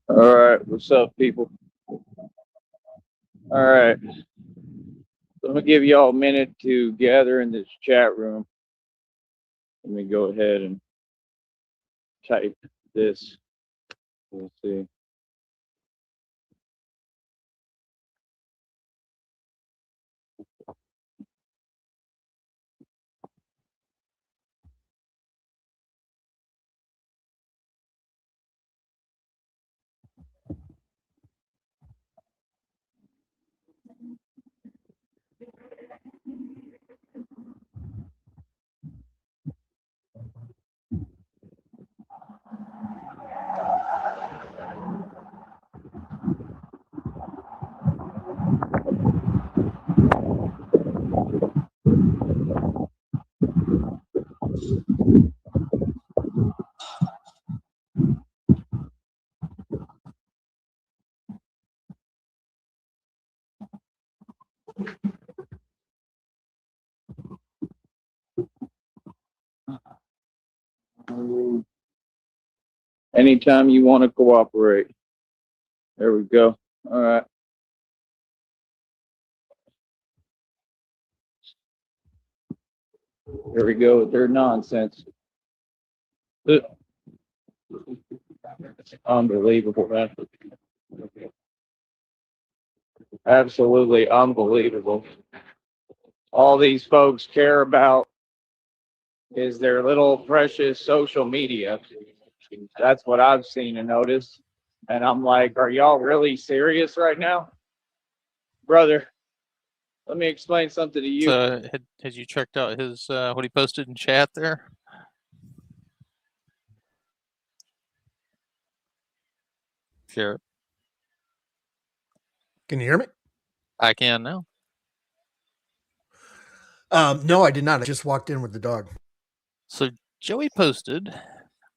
All right, what's up, people? All right, so I'm gonna give y'all a minute to gather in this chat room. Let me go ahead and type this. Let's see. Anytime you want to cooperate. There we go. All right. Here we go with their nonsense. Unbelievable, man. Absolutely unbelievable. All these folks care about is their little precious social media. That's what I've seen and noticed. And I'm like, are y'all really serious right now? Brother, let me explain something to you. So, had you checked out his what he posted in chat there? Sure. Can you hear me? I can now. No, I did not. I just walked in with the dog. So Joey posted,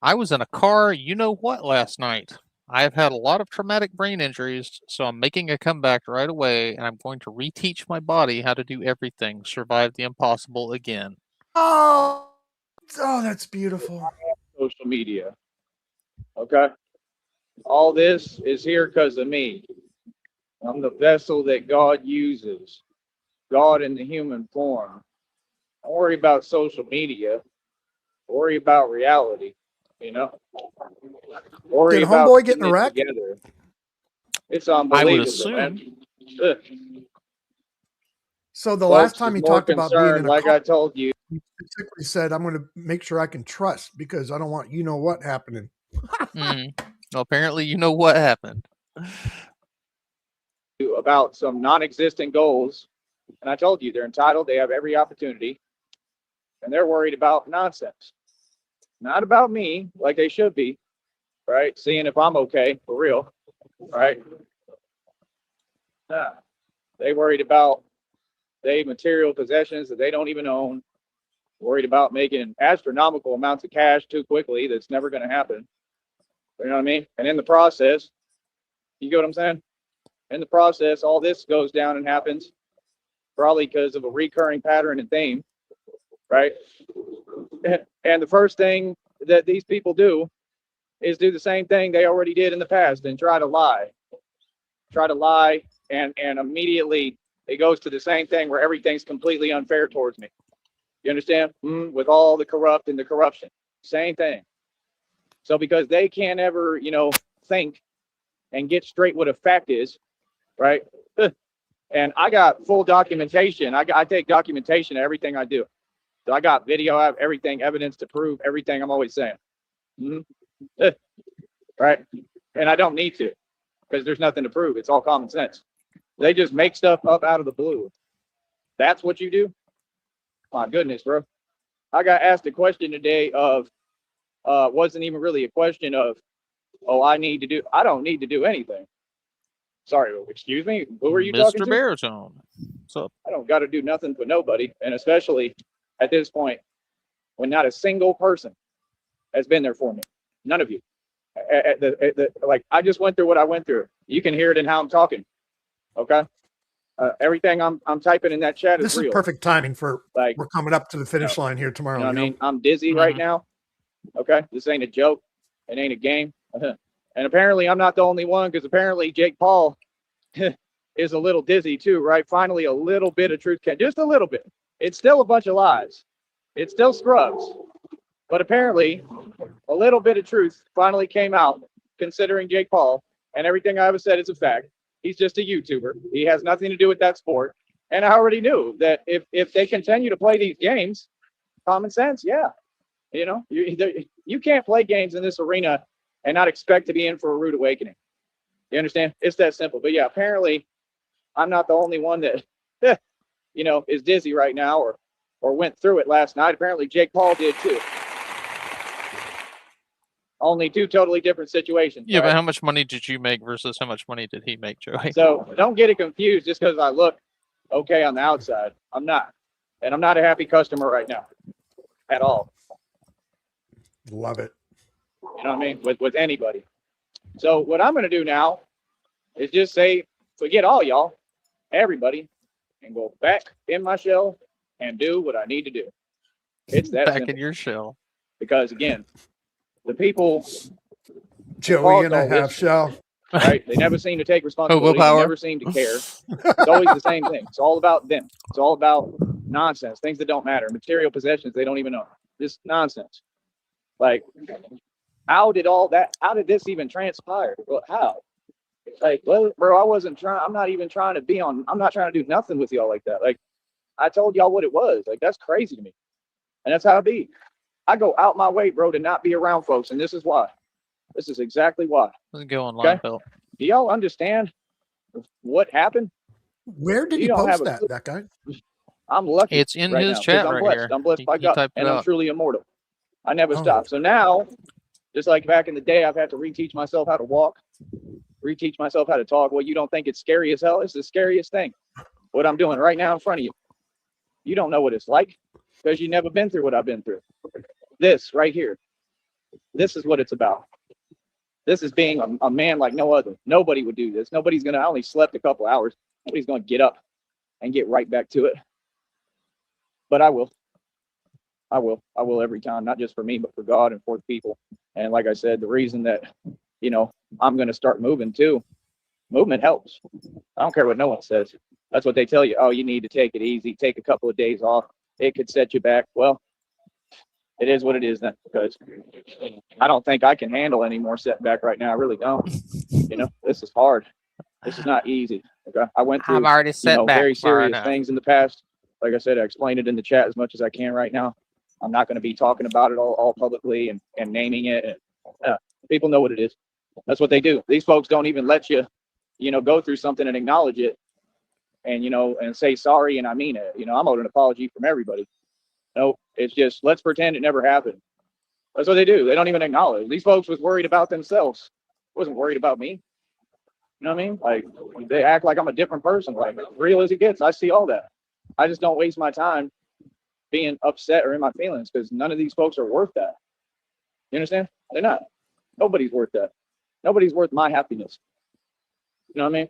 I was in a car, you know what, last night. I have had a lot of traumatic brain injuries, so I'm making a comeback right away, and I'm going to reteach my body how to do everything, survive the impossible again. Oh, that's beautiful. Social media. Okay. All this is here because of me. I'm the vessel that God uses. God in the human form. Don't worry about social media. Worry about reality. You know? Worry Did about homeboy get in a it wreck? together. It's I would unbelievable, man. assume. Ugh. So the Folks last time is he more talked about being in concerned, a like car, I told you, he specifically said, I'm going to make sure I can trust because I don't want you know what happening. Well, apparently you know what happened. about some non-existent goals, and I told you they're entitled. They have every opportunity, and they're worried about nonsense, not about me, like they should be, right? Seeing if I'm okay for real, right? Nah. They worried about they material possessions that they don't even own. Worried about making astronomical amounts of cash too quickly. That's never going to happen. You know what I mean? And in the process, you get what I'm saying? In the process, all this goes down and happens probably because of a recurring pattern and theme, right? And the first thing that these people do is do the same thing they already did in the past and try to lie. And immediately it goes to the same thing where everything's completely unfair towards me. You understand? With all the corrupt and the corruption. Same thing. So because they can't ever, think and get straight what a fact is, right? And I got full documentation. I take documentation of everything I do. So I got video, I have everything, evidence to prove everything I'm always saying. Right? And I don't need to because there's nothing to prove. It's all common sense. They just make stuff up out of the blue. That's what you do? My goodness, bro. I got asked a question today of, wasn't even really a question of, oh, I don't need to do anything. Sorry, excuse me. Who are you talking Mr. to? Baritone. What's up? I don't got to do nothing for nobody. And especially at this point, when not a single person has been there for me. None of you. Like, I just went through what I went through. You can hear it in how I'm talking. Okay. Everything I'm typing in that chat This is real. Perfect timing for like we're coming up to the finish line here tomorrow. You know what I mean? I'm dizzy right now. Okay. This ain't a joke. It ain't a game. And apparently I'm not the only one, because apparently Jake Paul is a little dizzy too, right? Finally, a little bit of truth can, just a little bit. It's still a bunch of lies. It's still scrubs. But apparently, a little bit of truth finally came out, considering Jake Paul, and everything I ever said is a fact. He's just a YouTuber. He has nothing to do with that sport. And I already knew that if they continue to play these games, common sense, yeah. You know, you can't play games in this arena and not expect to be in for a rude awakening. You understand? It's that simple. But yeah, apparently I'm not the only one that, you know, is dizzy right now or went through it last night. Apparently Jake Paul did too. Only two totally different situations. Yeah, right? but how much money did you make versus how much money did he make, Joey? So don't get it confused just because I look okay on the outside. I'm not. And I'm not a happy customer right now at all. Love it. You know what I mean? With anybody. So what I'm going to do now is just say, forget all y'all, everybody, and go back in my shell and do what I need to do. It's that Back simple. in your shell. Because again, the people, Joey in a all this half shell. right? They never seem to take responsibility. They power. never seem to care. It's always the same thing. It's all about them. It's all about nonsense, things that don't matter, material possessions they don't even know. Just nonsense. Like, how did this even transpire? Well, how? Like, well, bro, I'm not even trying to be on, I'm not trying to do nothing with y'all like that. Like, I told y'all what it was. Like, that's crazy to me. And that's how it be. I go out my way, bro, to not be around folks. And this is why. This is exactly why. Let's go online, Phil. Do y'all understand what happened? Where did You he don't have post a that guy? I'm lucky. It's in right his now, 'cause chat I'm right blessed. here. I'm blessed by He God, typed it and I'm out. truly immortal. I never Oh. stop. So now, just like back in the day, I've had to reteach myself how to walk, reteach myself how to talk. Well, you don't think it's scary as hell? It's the scariest thing. What I'm doing right now in front of you. You don't know what it's like because you've never been through what I've been through. This right here. This is what it's about. This is being a man like no other. Nobody would do this. Nobody's going to, I only slept a couple hours. Nobody's going to get up and get right back to it. But I will. I will every time, not just for me, but for God and for the people. And like I said, the reason that, you know, I'm going to start moving too, movement helps. I don't care what no one says. That's what they tell you. Oh, you need to take it easy, take a couple of days off. It could set you back. Well, it is what it is then, because I don't think I can handle any more setback right now. I really don't. You know, this is hard. This is not easy. Okay. I went through, already set back very far serious enough. things in the past. Like I said, I explained it in the chat as much as I can right now. I'm not going to be talking about it all publicly and naming it. And, people know what it is. That's what they do. These folks don't even let you, go through something and acknowledge it and, and say sorry. And I mean it. I'm owed an apology from everybody. No, it's just, let's pretend it never happened. That's what they do. They don't even acknowledge. These folks was worried about themselves. Wasn't worried about me. You know what I mean? Like, they act like I'm a different person. Like, real as it gets. I see all that. I just don't waste my time being upset or in my feelings because none of these folks are worth that. You understand? They're not. Nobody's worth that. Nobody's worth my happiness. You know what I mean?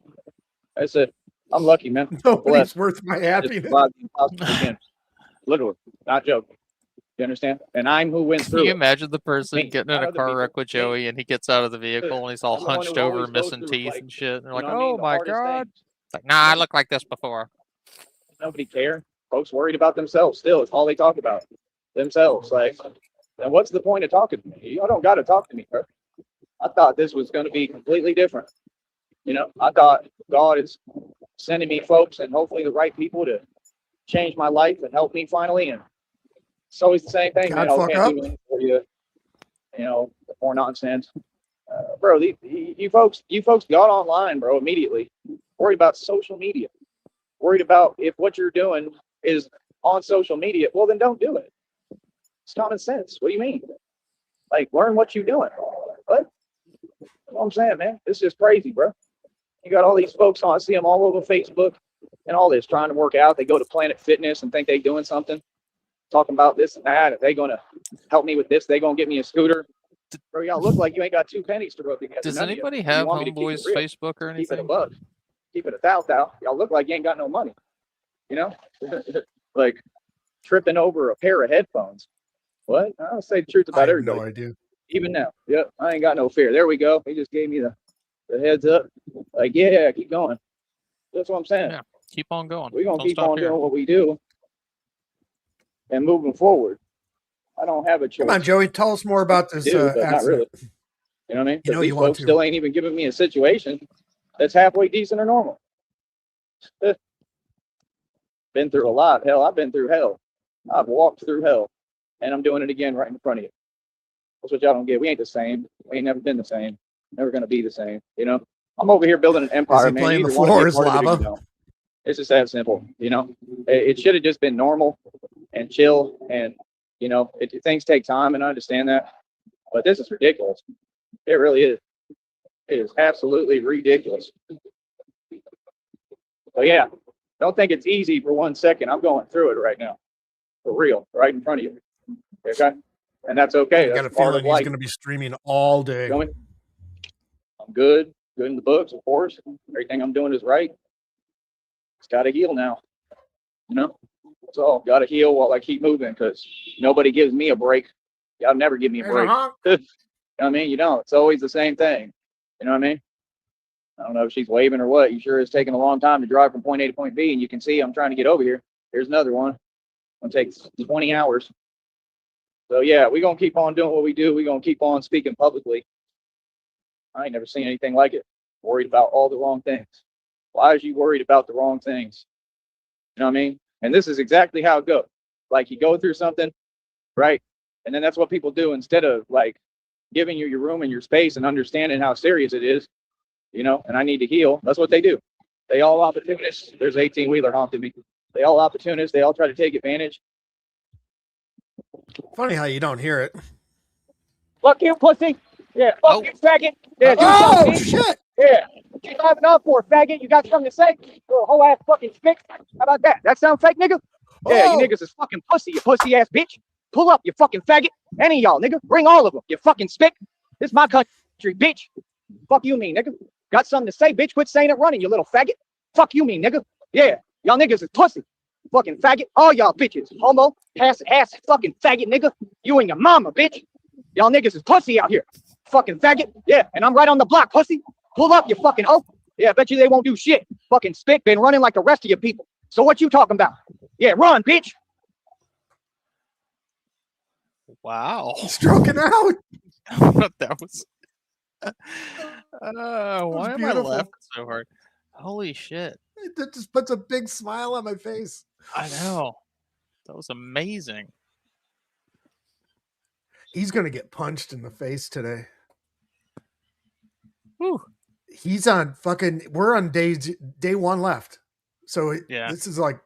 That's it. I'm lucky, man. Nobody's worth my Just happiness. survived the impossible again. Literally, not joking. You understand? And I'm who went Can through you it. imagine the person Me, getting in not a other car people. wreck with Me. Joey and he gets out of the vehicle and he's all I'm the one hunched who over, always goes missing through, teeth like, and shit. And they're you like, know what I mean? oh The my hardest God. things. It's like, nah, I look like this before. Nobody care. Folks worried about themselves still. It's all they talk about. Themselves. Like, then what's the point of talking to me? You don't got to talk to me, bro. I thought this was going to be completely different. I thought God is sending me folks and hopefully the right people to change my life and help me finally. And it's always the same thing, man. God, I fuck can't up. do anything for you. More nonsense. Bro, you folks got online, bro, immediately. Worried about social media. Worried about if what you're doing is on social media. Well, then don't do it. It's common sense. What do you mean? Like, learn what you're doing. What? You know what I'm saying, man? This is crazy, bro. You got all these folks on, I see them all over Facebook and all this trying to work out. They go to Planet Fitness and think they're doing something, talking about this and that. If they going to help me with this, they going to get me a scooter. Bro, y'all look like you ain't got 2 pennies to rub together. Does none of you. anybody You have want me to keep it Homeboy's real, Facebook or keep it a anything? buck, keep it a thou. Y'all look like you ain't got no money. Like tripping over a pair of headphones. What? I'll say the truth I about have everybody. no idea. Even now. Yep. I ain't got no fear. There we go. He just gave me the heads up. Like, yeah, keep going. That's what I'm saying. Yeah, keep on going. We're going to Don't keep stop on here. doing what we do and moving forward. I don't have a choice. Come on, Joey. Tell us more about this but not really. accident. You know what I mean? You know These you want folks to. still ain't even giving me a situation that's halfway decent or normal. Been through a lot. Hell, I've been through hell. I've walked through hell. And I'm doing it again right in front of you. That's what y'all don't get. We ain't the same. We ain't never been the same. Never gonna be the same. You know? I'm over here building an empire, Is he man. You playing either the want to floor be a is part of it or you lava? don't. It's just that simple, you know? It should have just been normal and chill, and you know, things take time, and I understand that. But this is ridiculous. It really is. It is absolutely ridiculous. But yeah, don't think it's easy for 1 second. I'm going through it right now, for real, right in front of you. Okay, and that's okay. I got a That's part feeling of he's life. going to be streaming all day. You know me? I'm good in the books, of course. Everything I'm doing is right. It's got to heal now. You know, that's all. Got to heal while I keep moving, because nobody gives me a break. Y'all never give me a break. You know what I mean? You don't. It's always the same thing. You know what I mean? I don't know if she's waving or what. You sure it's taking a long time to drive from point A to point B, and you can see I'm trying to get over here. Here's another one. It'll take 20 hours. So yeah, we're gonna keep on doing what we do. We're gonna keep on speaking publicly. I ain't never seen anything like it. Worried about all the wrong things. Why is you worried about the wrong things? You know what I mean? And this is exactly how it goes. Like, you go through something, right? And then that's what people do, instead of like giving you your room and your space and understanding how serious it is, you know, and I need to heal. That's what they do. They all opportunists. There's 18-wheeler haunting me. They all opportunists. They all try to take advantage. Funny how you don't hear it. Fuck you, pussy. Yeah, fuck you, faggot. Yeah, do Oh, something. shit. Yeah. What you driving off for, faggot? You got something to say? You're a whole ass fucking spick. How about that? That sound fake, nigga? Yeah, you Oh, niggas is fucking pussy, you pussy ass bitch. Pull up, you fucking faggot. Any of y'all, nigga. Bring all of them, you fucking spick. This my country, bitch. Fuck you mean, nigga. Got something to say, bitch? Quit saying it running, you little faggot. Fuck you mean, nigga. Yeah, y'all niggas is pussy. Fucking faggot. All y'all bitches. Homo, ass, fucking faggot, nigga. You and your mama, bitch. Y'all niggas is pussy out here. Fucking faggot. Yeah, and I'm right on the block, pussy. Pull up, you fucking hoe. Yeah, I bet you they won't do shit. Fucking spick been running like the rest of you people. So what you talking about? Yeah, run, bitch. Wow. stroking out. That was. Why am I beautiful. laughing so hard? Holy shit. That just puts a big smile on my face. I know. That was amazing. He's going to get punched in the face today. Whew. He's on fucking, we're on day one left. So Yeah. this is like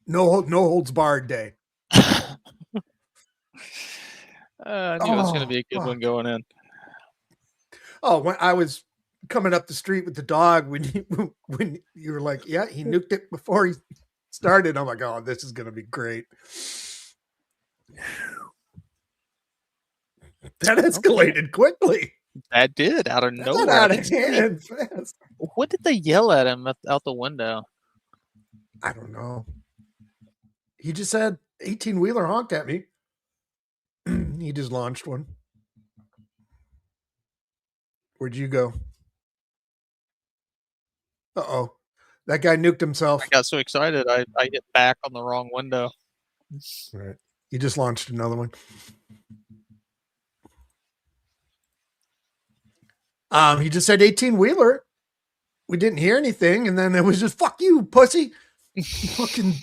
no holds barred day. I knew it was going to be a good one going in. Oh, when I was coming up the street with the dog, when you were like, yeah, he nuked it before he started. I'm like, oh, this is going to be great. That escalated quickly. That did, out of That nowhere. got out of hand fast. What did they yell at him out the window? I don't know. He just said 18-wheeler honked at me. He just launched one. Where'd you go? Uh-oh. That guy nuked himself. I got so excited, I hit back on the wrong window. All right. He just launched another one. He just said 18-wheeler. We didn't hear anything, and then it was just, fuck you, pussy. Fucking...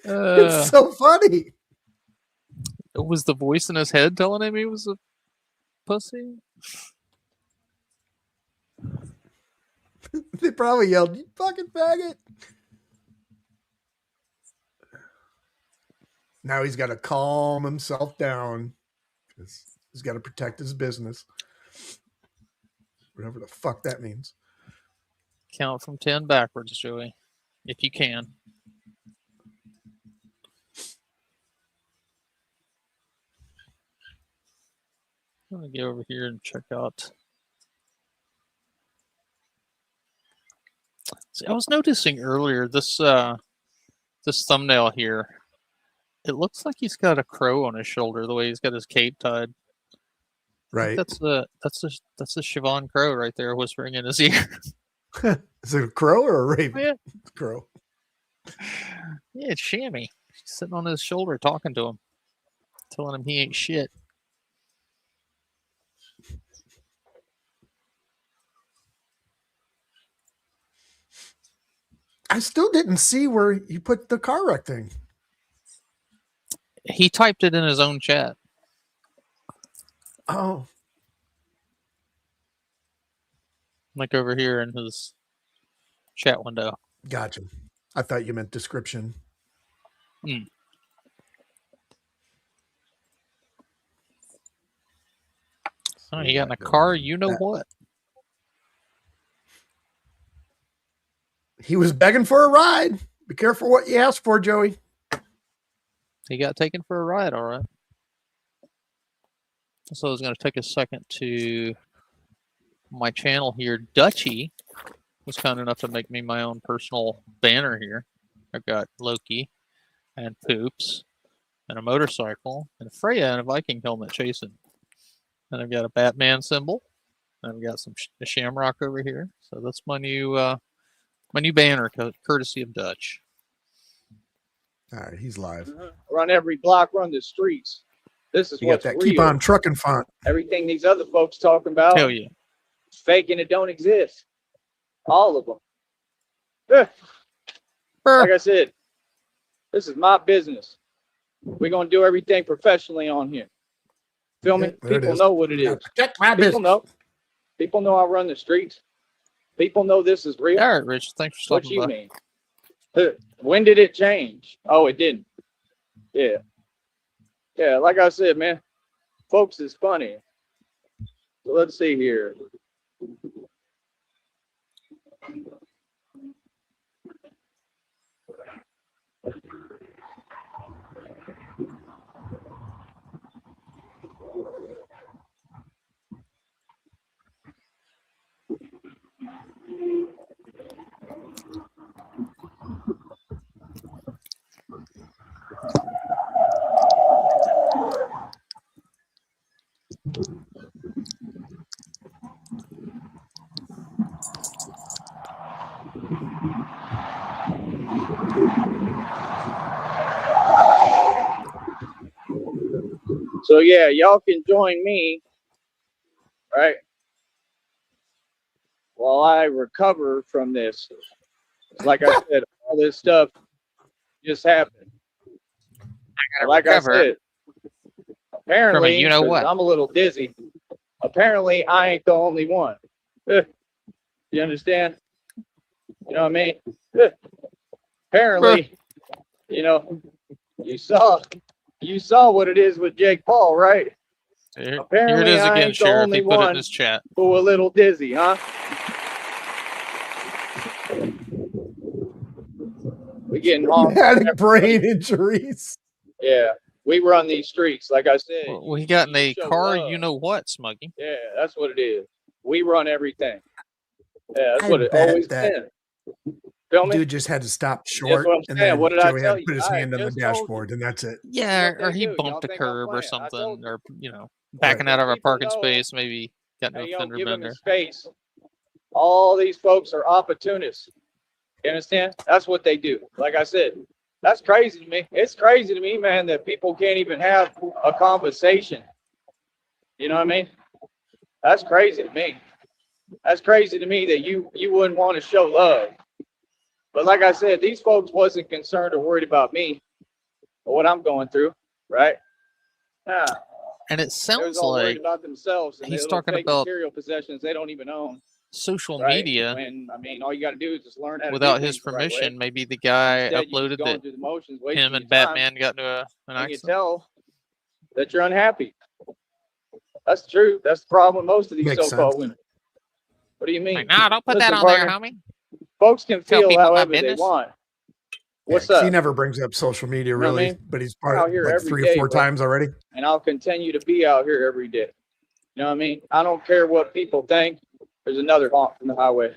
It's so funny. It was the voice in his head telling him he was a pussy? They probably yelled, you fucking faggot. Now he's got to calm himself down because he's got to protect his business. Whatever the fuck that means. Count from 10 backwards, Joey, if you can. I'm going to go over here and check out. See, I was noticing earlier this this thumbnail here. It looks like he's got a crow on his shoulder the way he's got his cape tied. I think Right. that's the Siobhan Crow right there whispering in his ear. Is it a crow or a raven? Yeah. Crow. Yeah, it's Shammy. She's sitting on his shoulder talking to him, telling him he ain't shit. I still didn't see where you put the car wreck thing. He typed it in his own chat. Oh, Like over here in his chat window. gotcha. I thought you meant description. Oh, he got in a car, you know what? He was begging for a ride. Be careful what you ask for, Joey. He got taken for a ride, all right. So I was going to take a second to my channel here. Dutchy was kind enough to make me my own personal banner here. I've got Loki and Poops and a motorcycle and Freya and a Viking helmet chasing. And I've got a Batman symbol. And I've got a shamrock over here. So that's my new banner, courtesy of Dutch. All right, he's live. Run every block, run the streets. This is You got what's that real. keep on trucking font. Everything these other folks talking about, Hell yeah. fake and it don't exist. All of them. Like I said, this is my business. We're going to do everything professionally on here. Feel me? Yeah, there it People is. know what it is. Protect my People business. know. People know I run the streets. People know this is real. All right, Rich. Thanks for What stopping you by. mean? When did it change? Oh, it didn't. Yeah. Yeah, like I said, man, folks is funny. So let's see here. So yeah, y'all can join me, right? While I recover from this. Like I said, all this stuff just happened. Like I said, apparently, you know 'cause what? I'm a little dizzy. Apparently, I ain't the only one. You understand? You know what I mean? Apparently, you know, you saw what it is with Jake Paul, right? Here it Apparently, is I again, ain't the Sheriff. only He put it in one his chat. who a little dizzy, huh? We getting off. Traumatic brain injuries. Yeah, we run these streets. Like I said, Well, he got in you a show car, love. you know what, Smuggy? Yeah, that's what it is. We run everything. Yeah, that's I what it bet always that been. Feel me? Dude just had to stop short, what I'm and saying. then What did I Joey tell had to you? put his I hand on the just told you. dashboard, and that's it. Yeah, what or they he do. Y'all bumped a think I'm curb or playing. I something, told you. or backing out of a People parking know- space, maybe got no Hey, yo, fender give him bender. his space. All these folks are opportunists. You understand? That's what they do. Like I said, that's crazy to me. It's crazy to me, man, that people can't even have a conversation. You know what I mean? That's crazy to me. That's crazy to me that you wouldn't want to show love. But like I said, these folks wasn't concerned or worried about me or what I'm going through, right? Nah, And it they was sounds all worried like about themselves and he's their little talking fake about material possessions they don't even own. social Right? media When I mean, all you got to do is just learn how to without do his things the right way. permission. Maybe the guy Instead, you just uploaded going that through the motions, wasting him and your time, Batman got into an and you accident. tell that you're unhappy. That's true. That's the problem with most of these Makes so-called sense. women. What do you mean? Like, nah, don't put Listen, that on there, partner, homie. folks can Tell feel people my however they business. want. What's 'cause up? He never brings up social media You know what I really, mean? but he's I'm part out of here like every 3 day, or 4 bro. times already. And I'll continue to be out here every day. You know what I mean? I don't care what people think. There's another honk from the highway.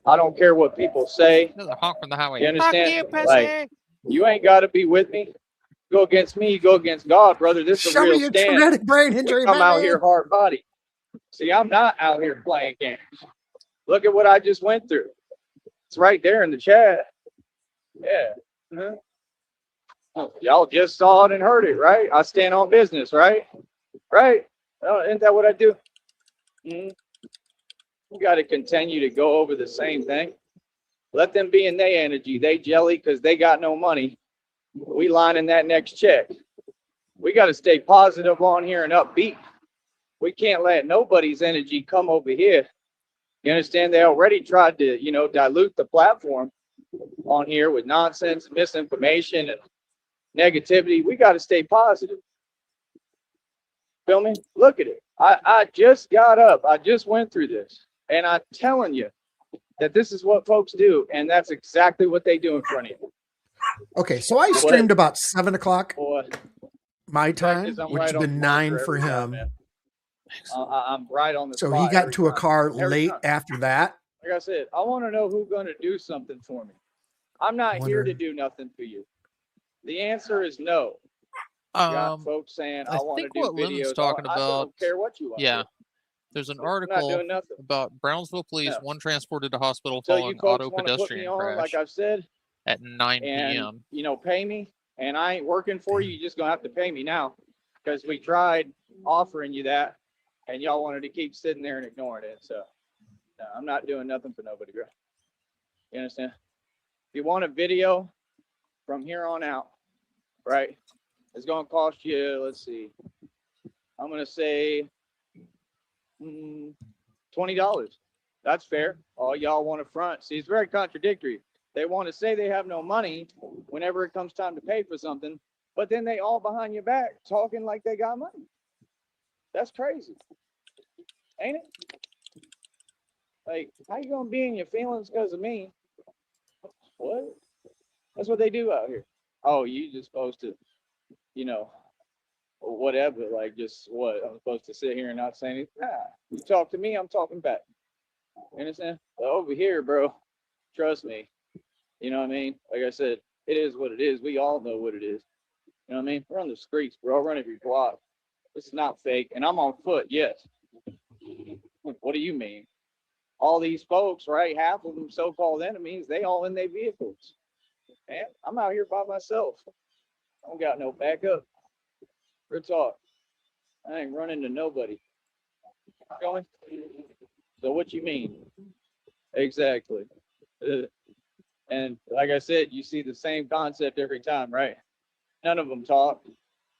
I don't care what people say. There's a honk from the highway. You Fuck understand? you, pussy. Like, you ain't got to be with me. Go against me, you go against God, brother. This is a Show me real your stand. traumatic brain injury, I'm out man. here hard body. See, I'm not out here playing games. Look at what I just went through. It's right there in the chat. Yeah. Oh, y'all just saw it and heard it, right? I stand on business, right? Right? Oh, isn't that what I do? You got to continue to go over the same thing. Let them be in their energy. They jelly because they got no money. We lining that next check. We got to stay positive on here and upbeat. We can't let nobody's energy come over here. You understand? They already tried to, dilute the platform on here with nonsense, misinformation, and negativity. We got to stay positive. Feel me? Look at it. I just got up. I just went through this. And I'm telling you that this is what folks do. And that's exactly what they do in front of you. Okay, so I streamed about 7 o'clock my time, I'm which right has on been the 9 for every him. time, man. I'm right on the So spot he got every into a time. car Every late time. after that. Like I said, I want to know who's going to do something for me. I'm not here to do nothing for you. The answer is no. You got folks saying, I want to think do what videos. Lemon's talking I about. don't care what you want. Yeah. To do. There's an I'm not article doing nothing. about Brownsville police, No. one transported to hospital So following you folks auto want to put me pedestrian on, crash like I've said, at 9 and p.m. pay me, and I ain't working for you. You just gonna have to pay me now, because we tried offering you that, and y'all wanted to keep sitting there and ignoring it. So no, I'm not doing nothing for nobody, bro. You understand? If you want a video from here on out, right? It's gonna cost you. Let's see. I'm gonna say $20. That's fair. All y'all want to front. See, it's very contradictory. They want to say they have no money whenever it comes time to pay for something, but then they all behind your back talking like they got money. That's crazy, ain't it? Like, how you gonna be in your feelings because of me? What? That's what they do out here. Oh, you just supposed to, whatever. Like, just what? I'm supposed to sit here and not say anything? Nah. You talk to me, I'm talking back. You understand? But over here, bro, trust me. You know what I mean? Like I said, it is what it is. We all know what it is. You know what I mean? We're on the streets, bro. Run every block. This is not fake. And I'm on foot, yes. What do you mean? All these folks, right? Half of them so-called enemies, they all in their vehicles. Man, I'm out here by myself. I don't got no backup. Real talk. I ain't running to nobody. Going? So what you mean? Exactly. And like I said, you see the same concept every time, right? None of them talk.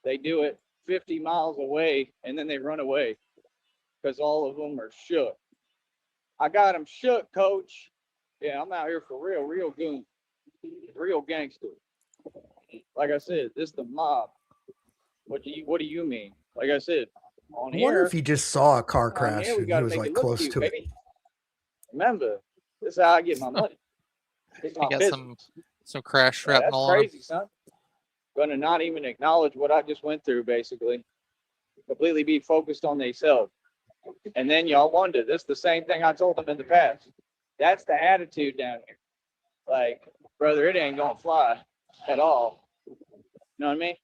They do it 50 miles away and then they run away because all of them are shook. I got them shook, coach. Yeah, I'm out here for real goon, real gangster. Like I said, this is the mob. What do you mean? Like I said, on I here. wonder if he just saw a car crash Here, we and he gotta was make like it look close cute, to it. baby. Remember, this is how I get my money. It's my I got business. some crash shrapnel That's on crazy, son. Gonna not even acknowledge what I just went through, basically. Completely be focused on themselves. And then y'all wonder, this is the same thing I told them in the past. That's the attitude down here. Like, brother, it ain't gonna fly at all. You know what I mean?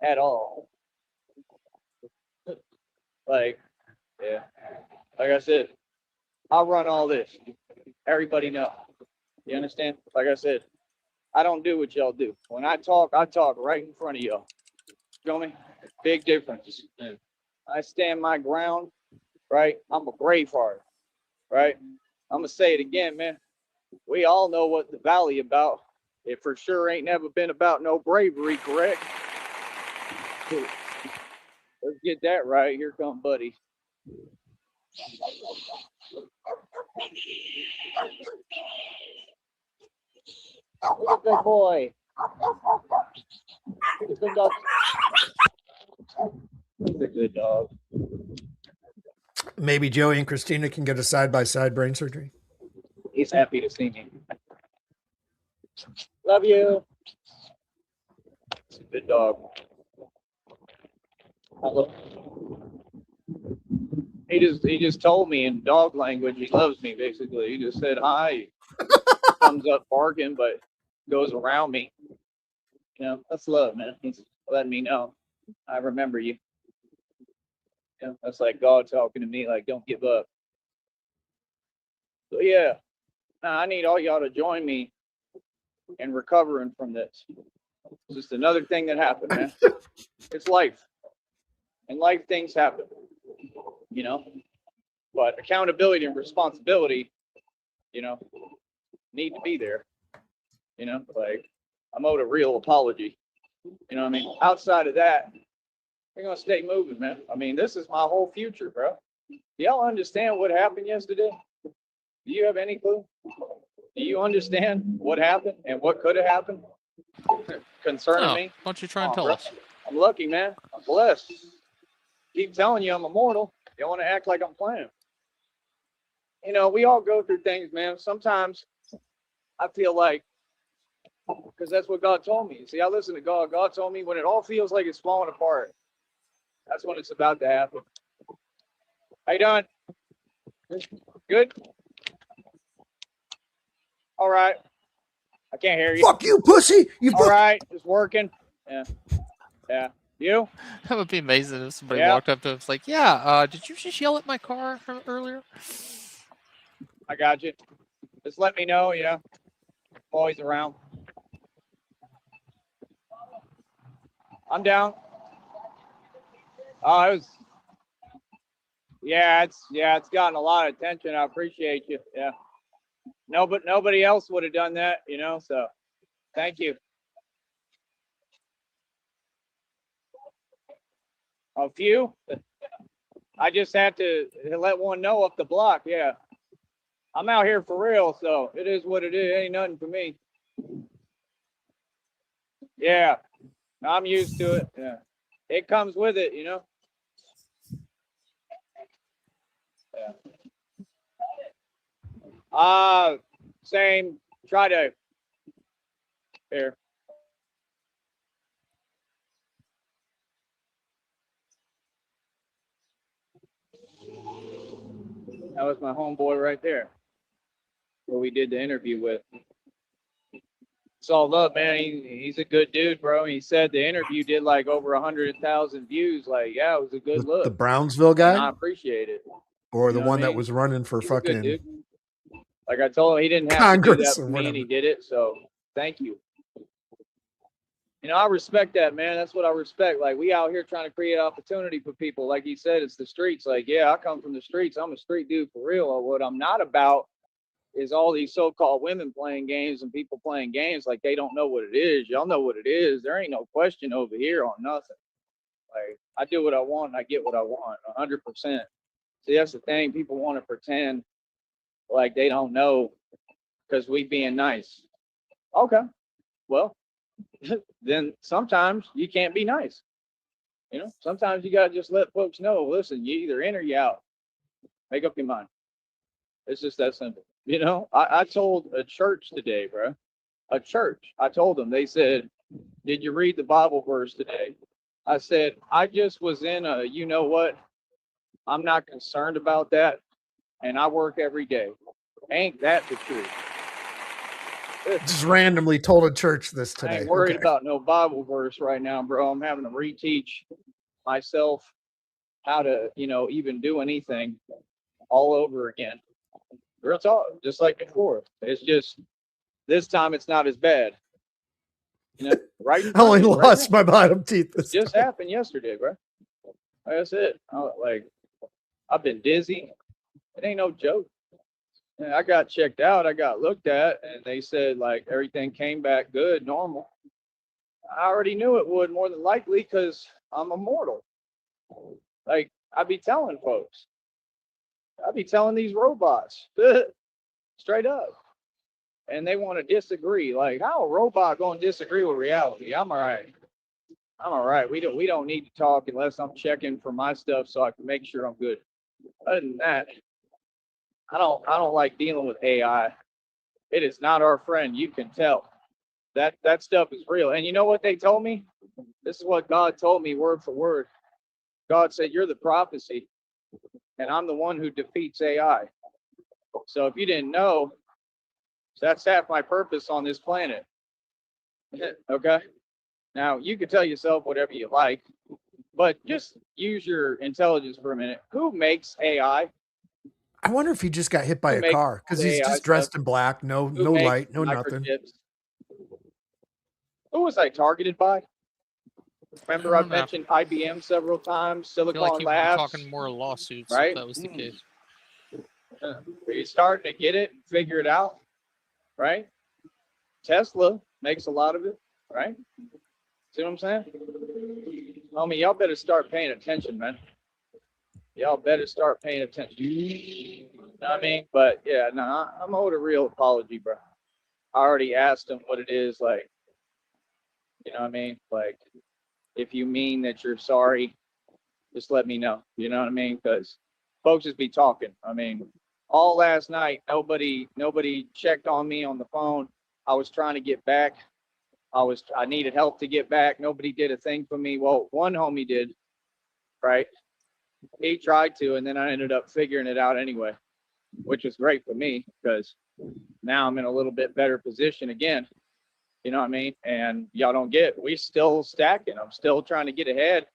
At all. Like, yeah. Like I said, I'll run all this. Everybody know. You understand? Like I said, I don't do what y'all do. When I talk right in front of y'all. Feel me? Big difference. I stand my ground, right? I'm a braveheart, right? I'm gonna say it again, man. We all know what the valley about. It for sure ain't never been about no bravery, correct? Let's get that right. Here come Buddy. Good boy. Good dog. He's a good dog. Maybe Joey and Christina can get a side-by-side brain surgery. He's happy to see me. Love you. It's a good dog. He just told me in dog language he loves me, basically. He just said hi. Comes up barking, but goes around me. You know, that's love, man. He's letting me know I remember you. You know, that's like God talking to me, like, don't give up. So yeah, I need all y'all to join me in recovering from this. It's just another thing that happened, man. It's life, and life things happen, you know. But accountability and responsibility, you know, need to be there. You know, like I'm owed a real apology. You know what I mean? Outside of that, we're gonna stay moving, man. I mean, this is my whole future, bro. Do y'all understand what happened yesterday? Do you have any clue? Do you understand what happened and what could have happened concerning Oh, me? why don't you try and tell bro. us? I'm lucky, man. I'm blessed. Keep telling you I'm immortal. You want to act like I'm playing. You know, we all go through things, man. Sometimes I feel like, because that's what God told me. See, I listen to God. God told me when it all feels like it's falling apart, that's when it's about to happen. How you doing? Good? All right. I can't hear you. Fuck you, pussy. You All fuck. right. Just working. Yeah. Yeah. You? That would be amazing if somebody Yeah. walked up to him and was like, yeah, did you just yell at my car earlier? I got you. Just let me know, you know. I'm always around. I'm down. Oh, it was. Yeah, it's gotten a lot of attention. I appreciate you. Yeah. No, but nobody else would have done that, you know. So, thank you. A few. I just had to let one know up the block. Yeah, I'm out here for real. So it is what it is. It ain't nothing for me. Yeah, I'm used to it. Yeah, it comes with it, you know. Yeah. Same. Try to. Here. That was my homeboy right there, who we did the interview with. It's all love, man. He's a good dude, bro. He said the interview did like over 100,000 views. Like, yeah, it was a good The look. Brownsville And I guy, appreciate it. or You the know what one I that mean? was running for He's a good fucking dude. Like I told him, he didn't have to do Congress that or for me, and whatever. he did it. So thank you. You know, I respect that, man. That's what I respect. Like we out here trying to create opportunity for people. Like he said, it's the streets. Like, yeah, I come from the streets. I'm a street dude for real. What I'm not about is all these so-called women playing games and people playing games like they don't know what it is. Y'all know what it is. There ain't no question over here on nothing. Like I do what I want and I get what I want 100%. See, that's the thing. People want to pretend like they don't know because we being nice. Okay, well, then sometimes you can't be nice. You know, sometimes you gotta just let folks know, listen, you either in or you out. Make up your mind. It's just that simple. You know, I told a church today, bro. A church. I told them, they said, did you read the Bible verse today? I said, I just was in a, you know what? I'm not concerned about that. And I work every day. Ain't that the truth? Just randomly told a church this I today. ain't worried Okay. about no Bible verse right now, bro. I'm having to reteach myself how to, you know, even do anything all over again. Real talk, just like before. It's just this time it's not as bad. You know, right in I front only of you, right lost now. my bottom teeth this Just time. happened yesterday, bro. That's it. Like I've been dizzy. It ain't no joke. And I got checked out. I got looked at, and they said like everything came back good, normal. I already knew it would more than likely because I'm immortal. Like I be telling folks, I be telling these robots straight up, and they want to disagree. Like how a robot gonna disagree with reality? I'm all right. I'm all right. We don't need to talk unless I'm checking for my stuff so I can make sure I'm good. Other than that, I don't like dealing with AI. It is not our friend. You can tell. That stuff is real. And you know what they told me? This is what God told me word for word. God said, you're the prophecy, and I'm the one who defeats AI. So if you didn't know, that's half my purpose on this planet. Okay? Now, you can tell yourself whatever you like, but just use your intelligence for a minute. Who makes AI? I wonder if he just got hit by Who a makes car because the he's AI just stuff? dressed in black, no Who makes light, no nothing. microchips? Who was I targeted by? Remember, I I've don't know. mentioned IBM several times, I feel like Silicon you would be Labs, talking more lawsuits right? if that was the case. Are you starting to get it, figure it out, right? Tesla makes a lot of it, right? See what I'm saying? Homie, y'all better start paying attention, man. Y'all better start paying attention. You know what I mean? But yeah, no, I'm owed a real apology, bro. I already asked him what it is, like, you know what I mean? Like, if you mean that you're sorry, just let me know. You know what I mean? Because folks just be talking. I mean, all last night, nobody checked on me on the phone. I was trying to get back. I needed help to get back. Nobody did a thing for me. Well, one homie did, right? He tried to, and then I ended up figuring it out anyway, which was great for me because now I'm in a little bit better position again. You know what I mean? And y'all don't get, we still stacking. I'm still trying to get ahead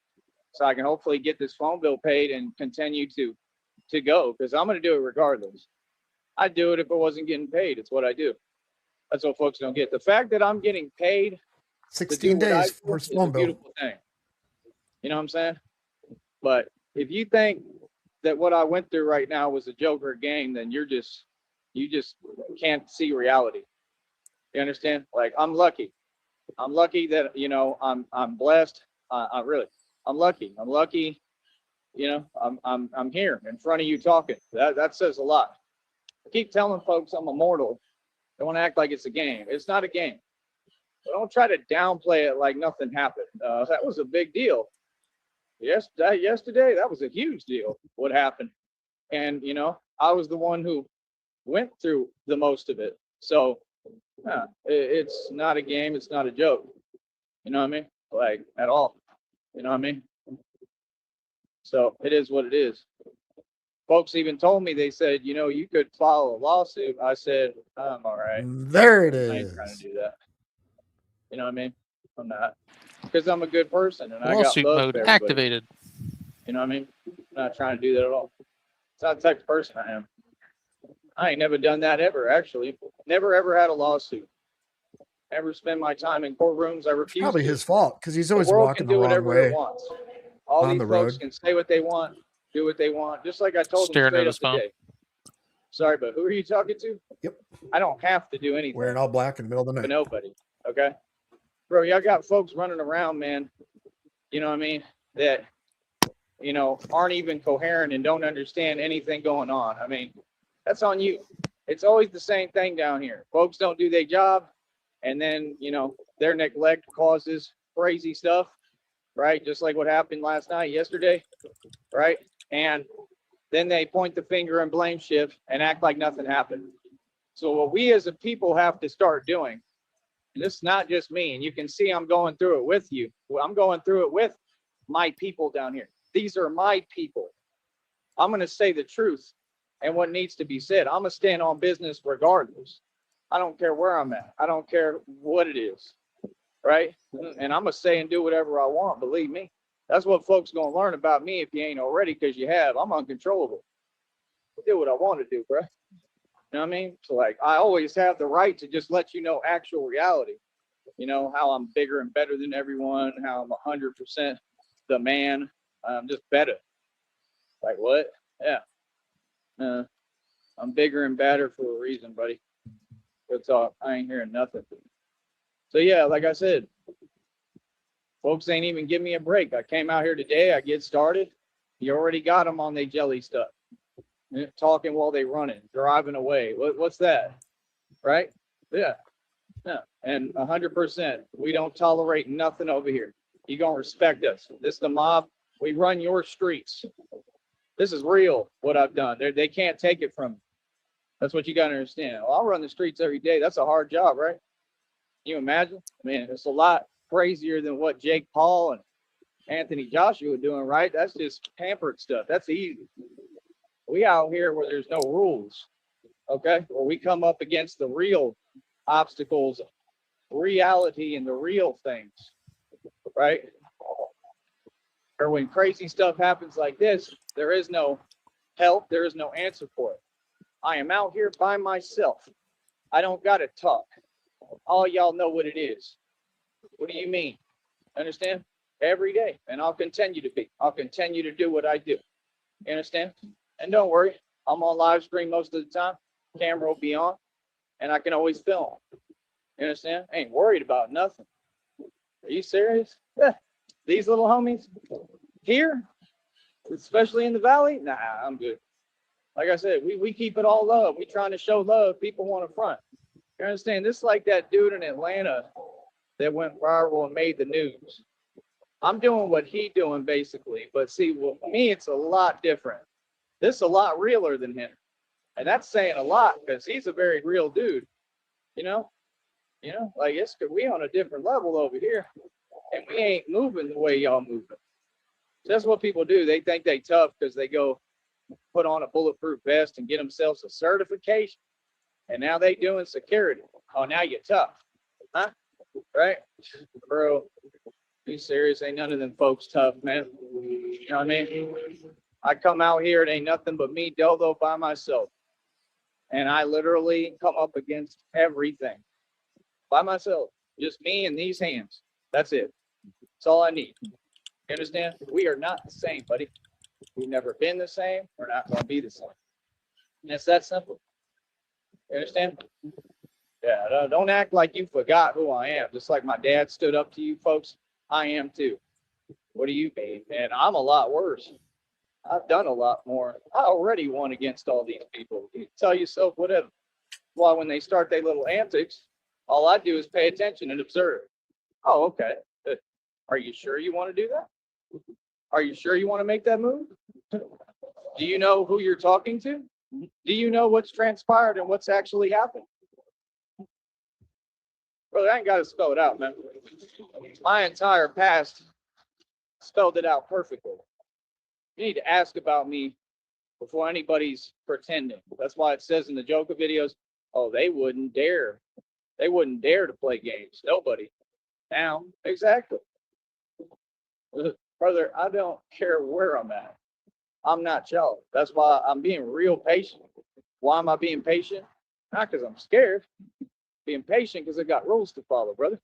so I can hopefully get this phone bill paid and continue to go because I'm going to do it regardless. I'd do it if it wasn't getting paid. It's what I do. That's what folks don't get. The fact that I'm getting paid to do 16 what I days do for is a phone bill. beautiful thing. You know what I'm saying? But if you think that what I went through right now was a joke or a game, then you just can't see reality. You understand? Like I'm lucky. I'm lucky that I'm blessed. I'm lucky. I'm lucky. I'm here in front of you talking. That says a lot. I keep telling folks I'm immortal. They want to act like it's a game. It's not a game. But don't try to downplay it like nothing happened. That was a big deal. Yesterday, that was a huge deal. What happened? And I was the one who went through the most of it. So it's not a game. It's not a joke. You know what I mean? Like at all. You know what I mean? So it is what it is. Folks even told me, they said, you could file a lawsuit. I said, I'm all right. There it I ain't trying to is. do that. You know what I mean? I'm not. Because I'm a good person and I got Lawsuit love mode for everybody. activated. You know what I mean? I'm not trying to do that at all. It's not the type of person I am. I ain't never done that ever, actually. Never ever had a lawsuit. Never spend my time in courtrooms. I It's refuse probably to. his fault because he's The always world walking can the do wrong whatever it way wants. All on these the folks road. can say what they want, do what they want, just like I told them Staring straight at up his phone. today. Sorry, but who are you talking to? Yep. I don't have to do anything Wearing all black in the middle of the for night. nobody. Okay? Bro, y'all got folks running around, man. You know what I mean? That, aren't even coherent and don't understand anything going on. I mean, that's on you. It's always the same thing down here. Folks don't do their job, and then, their neglect causes crazy stuff, right? Just like what happened last night, yesterday, right? And then they point the finger and blame shift and act like nothing happened. So what we as a people have to start doing, and this is not just me, and you can see I'm going through it with you. I'm going through it with my people down here. These are my people. I'm going to say the truth and what needs to be said. I'm going to stand on business regardless. I don't care where I'm at. I don't care what it is, right? And I'm going to say and do whatever I want, believe me. That's what folks going to learn about me if you ain't already, because you have. I'm uncontrollable. I do what I want to do, bro. You know what I mean? So like, I always have the right to just let you know actual reality. How I'm bigger and better than everyone, how I'm 100% the man. I'm just better. Like what? Yeah. I'm bigger and badder for a reason, buddy. Good talk. I ain't hearing nothing. So yeah, like I said, folks ain't even give me a break. I came out here today. I get started. You already got them on their jelly stuff. Talking while they running, driving away. What's that? Right? Yeah. Yeah. And 100%, we don't tolerate nothing over here. You gonna respect us. This is the mob. We run your streets. This is real, what I've done. They can't take it from me. That's what you got to understand. Well, I'll run the streets every day. That's a hard job, right? Can you imagine? I mean, it's a lot crazier than what Jake Paul and Anthony Joshua are doing, right? That's just pampered stuff. That's easy. We out here where there's no rules, okay? Where we come up against the real obstacles, reality, and the real things. right? Or when crazy stuff happens like this, there is no help, there is no answer for it. I am out here by myself. I don't got to talk. All y'all know what it is. What do you mean? Understand? Every day. And I'll continue to be. I'll continue to do what I do. You understand? And don't worry, I'm on live stream most of the time. Camera will be on, and I can always film. You understand? I ain't worried about nothing. Are you serious? Yeah. These little homies here, especially in the valley, nah, I'm good. Like I said, we keep it all love. We trying to show love. People want to front. You understand? This is like that dude in Atlanta that went viral and made the news. I'm doing what he doing basically, but see, well, for me, it's a lot different. This is a lot realer than him, and that's saying a lot because he's a very real dude. You know, like we on a different level over here, and we ain't moving the way y'all moving. That's what people do. They think they tough because they go put on a bulletproof vest and get themselves a certification, and now they doing security. Oh, now you're tough, huh? Right, bro? Be serious. Ain't none of them folks tough, man. You know what I mean? I come out here, it ain't nothing but me, Dolo, by myself. And I literally come up against everything by myself. Just me and these hands. That's it. That's all I need. You understand? We are not the same, buddy. We've never been the same. We're not going to be the same. And it's that simple. You understand? Yeah, don't act like you forgot who I am. Just like my dad stood up to you folks, I am too. What do you mean? And I'm a lot worse. I've done a lot more. I already won against all these people. You tell yourself whatever. Well, when they start their little antics, all I do is pay attention and observe. Oh, okay. Are you sure you want to do that? Are you sure you want to make that move? Do you know who you're talking to? Do you know what's transpired and what's actually happened? Brother, I ain't got to spell it out, man. My entire past spelled it out perfectly. You need to ask about me before anybody's pretending. That's why it says in the Joker videos, oh, they wouldn't dare. They wouldn't dare to play games. Nobody. Now, exactly. Brother, I don't care where I'm at. I'm not y'all. That's why I'm being real patient. Why am I being patient? Not because I'm scared. Being patient because I got rules to follow, brother.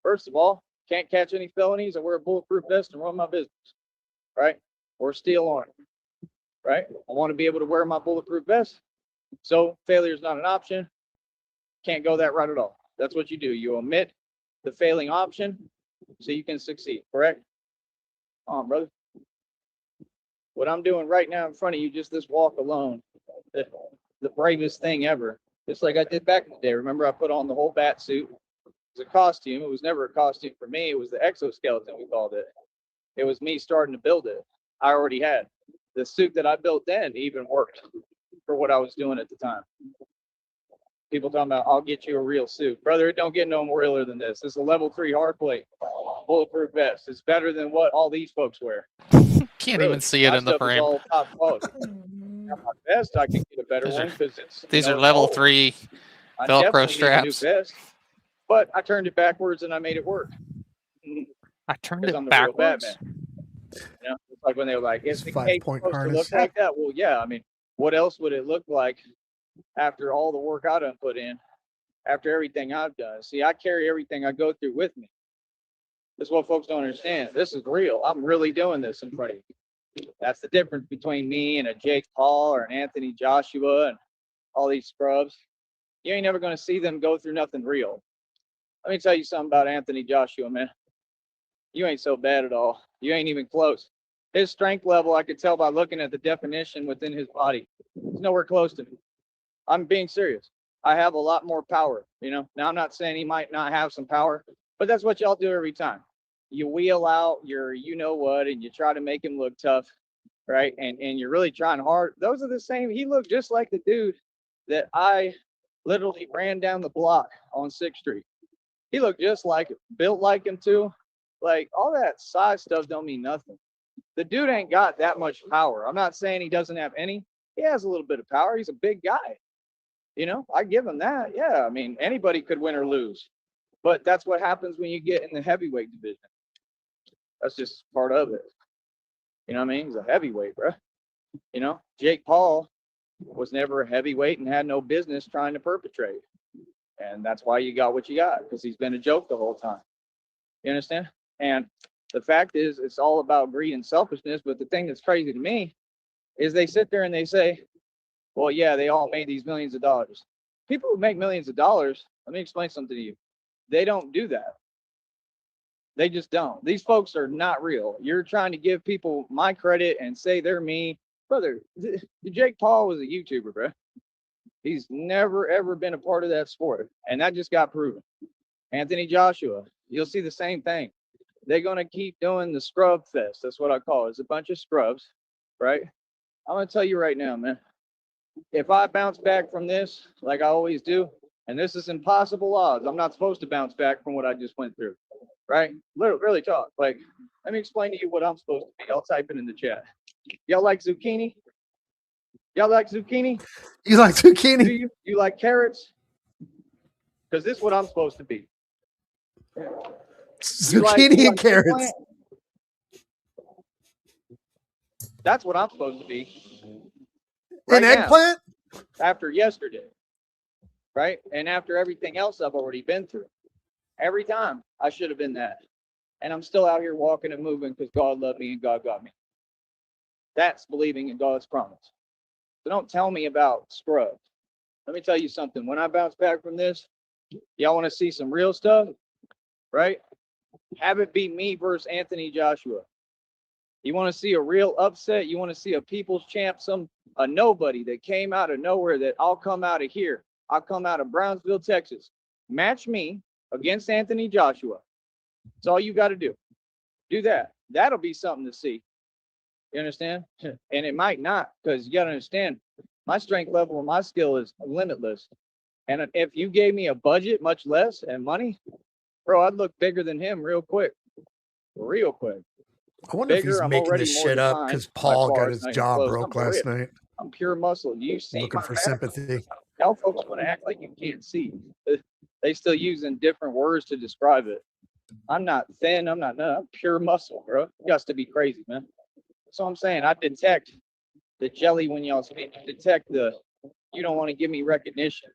First of all, can't catch any felonies. I wear a bulletproof vest and run my business, right? Or steal on it, right? I want to be able to wear my bulletproof vest. So failure is not an option. Can't go that route at all. That's what you do. You omit the failing option so you can succeed, correct? Brother. What I'm doing right now in front of you, just this walk alone, the bravest thing ever. Just like I did back in the day. Remember, I put on the whole bat suit. It was a costume. It was never a costume for me. It was the exoskeleton, we called it. It was me starting to build it. I already had. The suit that I built then even worked for what I was doing at the time. People talking about, I'll get you a real suit. Brother, it don't get no more realer than this. This is a level 3 hard plate, bulletproof vest. It's better than what all these folks wear. Can't even see it in the frame. All top quality. Now, my vest, I can get a better one because it's these are level 3 Velcro straps. Vest, but I turned it backwards and I made it work. I turned it I'm the backwards. Real Batman. You know, it's like when they were like, "Is the cape 5-point supposed to harness. look like that?" Well, yeah. I mean, what else would it look like after all the work I done put in, after everything I've done? See, I carry everything I go through with me. This is what folks don't understand. This is real. I'm really doing this in front of you. That's the difference between me and a Jake Paul or an Anthony Joshua and all these scrubs. You ain't never going to see them go through nothing real. Let me tell you something about Anthony Joshua, man. You ain't so bad at all. You ain't even close. His strength level, I could tell by looking at the definition within his body. It's nowhere close to me. I'm being serious. I have a lot more power, you know. Now, I'm not saying he might not have some power, but that's what y'all do every time. You wheel out your you know what, and you try to make him look tough, right? And you're really trying hard. Those are the same. He looked just like the dude that I literally ran down the block on 6th Street. He looked just like him, built like him too. Like, all that size stuff don't mean nothing. The dude ain't got that much power. I'm not saying he doesn't have any. He has a little bit of power. He's a big guy. You know, I give him that. Yeah, I mean, anybody could win or lose. But that's what happens when you get in the heavyweight division. That's just part of it. You know what I mean? He's a heavyweight, bro. You know, Jake Paul was never a heavyweight and had no business trying to perpetrate. And that's why you got what you got, because he's been a joke the whole time. You understand? And the fact is, it's all about greed and selfishness. But the thing that's crazy to me is they sit there and they say, well, yeah, they all made these millions of dollars. People who make millions of dollars, let me explain something to you. They don't do that. They just don't. These folks are not real. You're trying to give people my credit and say they're me. Brother, Jake Paul was a YouTuber, bro. He's never, ever been a part of that sport. And that just got proven. Anthony Joshua, you'll see the same thing. They're going to keep doing the scrub fest. That's what I call it. It's a bunch of scrubs, right? I'm going to tell you right now, man. If I bounce back from this, like I always do, and this is impossible odds, I'm not supposed to bounce back from what I just went through, right? Really talk. Like, let me explain to you what I'm supposed to be. I'll type it in the chat. Y'all like zucchini? Y'all like zucchini? You like zucchini? Do you? You like carrots? Because this is what I'm supposed to be. Zucchini and carrots. Eggplant? That's what I'm supposed to be. An eggplant? After yesterday, right? And after everything else I've already been through. Every time I should have been that. And I'm still out here walking and moving because God loved me and God got me. That's believing in God's promise. So don't tell me about scrubs. Let me tell you something. When I bounce back from this, y'all want to see some real stuff, right? Have it be me versus Anthony Joshua. You want to see a real upset? You want to see a people's champ, a nobody that came out of nowhere, that I'll come out of here. I'll come out of Brownsville, Texas. Match me against Anthony Joshua. That's all you got to do. Do that. That'll be something to see. You understand? And it might not, because you got to understand, my strength level and my skill is limitless. And if you gave me a budget, much less, and money, bro, I'd look bigger than him real quick. Real quick. I wonder if he's making this shit up because Paul got his jaw broke last night. I'm pure muscle. You see, looking for sympathy. How folks want to act like you can't see. They still using different words to describe it. I'm not thin. I'm pure muscle, bro. You got to be crazy, man. So I'm saying I detect the jelly when y'all speak. I detect you don't want to give me recognition.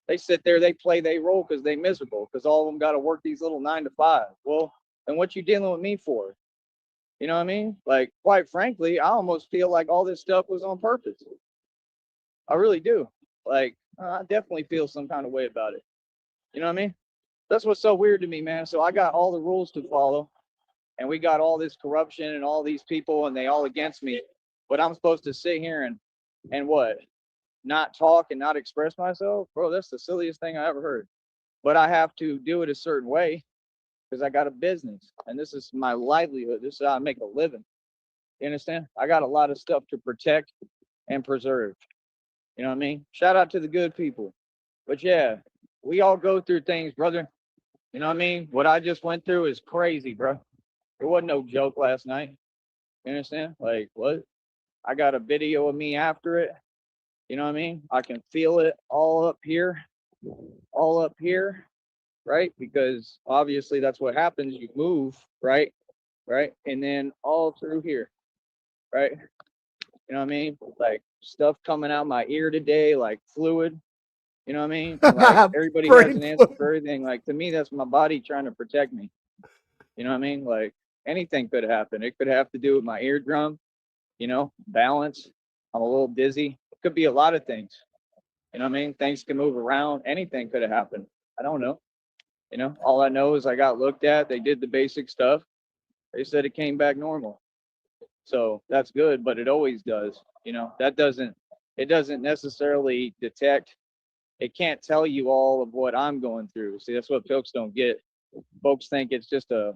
They sit there, they play, they roll because they miserable, because all of them got to work these little 9 to 5. Well, then what you dealing with me for? You know what I mean? Like, quite frankly, I almost feel like all this stuff was on purpose. I really do. Like, I definitely feel some kind of way about it. You know what I mean? That's what's so weird to me, man. So I got all the rules to follow, and we got all this corruption and all these people, and they all against me. But I'm supposed to sit here and what? Not talk and not express myself? Bro, that's the silliest thing I ever heard. But I have to do it a certain way because I got a business, and this is my livelihood. This is how I make a living. You understand? I got a lot of stuff to protect and preserve. You know what I mean? Shout out to the good people. But yeah, we all go through things, brother. You know what I mean? What I just went through is crazy, bro. It wasn't no joke last night. You understand? Like, what? I got a video of me after it. You know what I mean? I can feel it all up here, right? Because obviously that's what happens. You move, right? And then all through here, right? You know what I mean? Like stuff coming out my ear today, like fluid. You know what I mean? Like everybody has an answer for everything. Like to me, that's my body trying to protect me. You know what I mean? Like anything could happen. It could have to do with my eardrum, balance. I'm a little dizzy. It could be a lot of things. You know what I mean? Things can move around. Anything could have happened. I don't know. All I know is I got looked at. They did the basic stuff. They said it came back normal. So that's good, but it always does. It doesn't necessarily detect. It can't tell you all of what I'm going through. See, that's what folks don't get. Folks think it's just a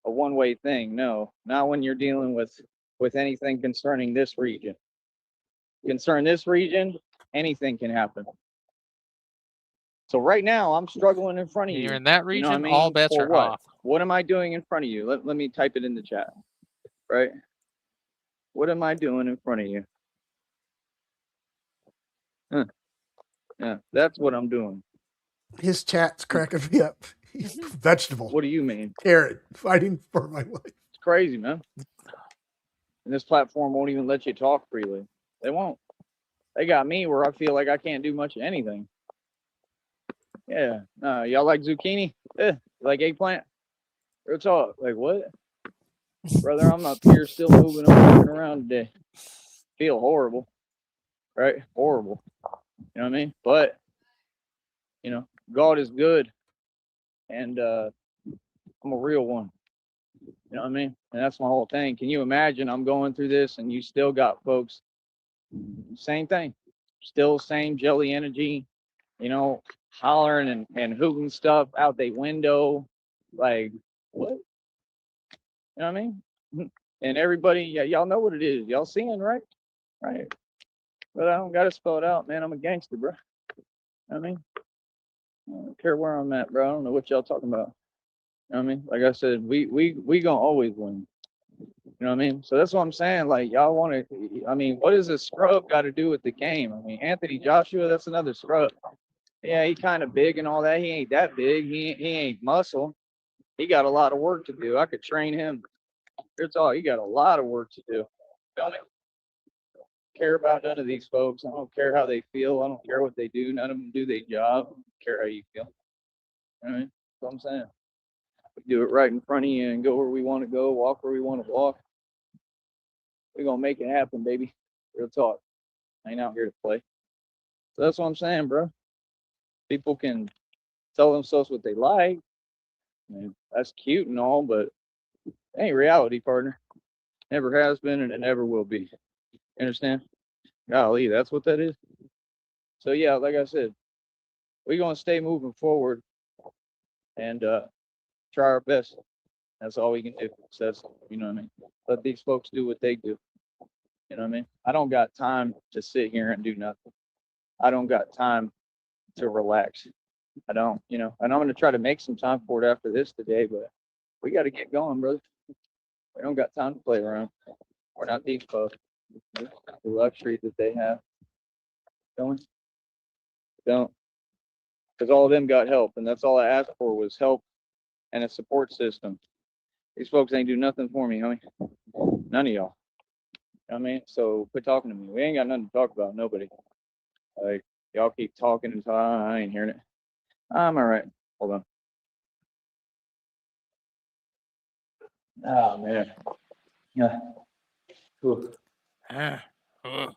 one-way thing. No, not when you're dealing with anything concerning this region. Anything can happen. So right now I'm struggling in front of you. You're in that region, you know what I mean? all bets are off. What am I doing in front of you? Let me type it in the chat. Right? What am I doing in front of you? Yeah, that's what I'm doing. His chat's cracking me up. Vegetable. What do you mean? Carrot. Fighting for my life. It's crazy, man. And this platform won't even let you talk freely. They won't. They got me where I feel like I can't do much of anything. Yeah. Y'all like zucchini? Like eggplant? Real talk. Like what? Brother, I'm up here still moving and walking around today. Feel horrible. Right? Horrible. You know what I mean? But, God is good. And I'm a real one. You know what I mean? And that's my whole thing. Can you imagine I'm going through this and you still got folks, same thing. Still same jelly energy, hollering and hooting stuff out they window. Like, what? You know what I mean? And everybody, yeah, y'all know what it is. Y'all seeing, right? Right. But I don't got to spell it out, man. I'm a gangster, bro. You know what I mean? I don't care where I'm at, bro. I don't know what y'all talking about. You know what I mean? Like I said, we gonna always win. You know what I mean? So that's what I'm saying. Like y'all want to. I mean, what does a scrub got to do with the game? I mean, Anthony Joshua, that's another scrub. Yeah, he kind of big and all that. He ain't that big. He ain't muscle. He got a lot of work to do. I could train him. It's all. He got a lot of work to do. Don't care about none of these folks. I don't care how they feel. I don't care what they do. None of them do their job. I don't care how you feel. You know what I mean? That's what I'm saying. We do it right in front of you and go where we want to go, walk where we want to walk. We're going to make it happen, baby. Real talk. I ain't out here to play. So that's what I'm saying, bro. People can tell themselves what they like. I mean, that's cute and all, but it ain't reality, partner. Never has been and it never will be. You understand? Golly, that's what that is. So, yeah, like I said, we're going to stay moving forward and try our best. That's all we can do. So that's, you know what I mean? Let these folks do what they do. You know what I mean? I don't got time to sit here and do nothing. I don't got time to relax. I don't, and I'm going to try to make some time for it after this today, but we got to get going, brother. We don't got time to play around. We're not these folks. The luxury that they have. Don't. Because all of them got help, and that's all I asked for was help and a support system. These folks ain't do nothing for me, homie. None of y'all. You know what I mean? So quit talking to me. We ain't got nothing to talk about. Nobody. Like, y'all keep talking and talking. I ain't hearing it. I'm all right. Hold on. Oh, man. Yeah. Cool. Ah, ugh.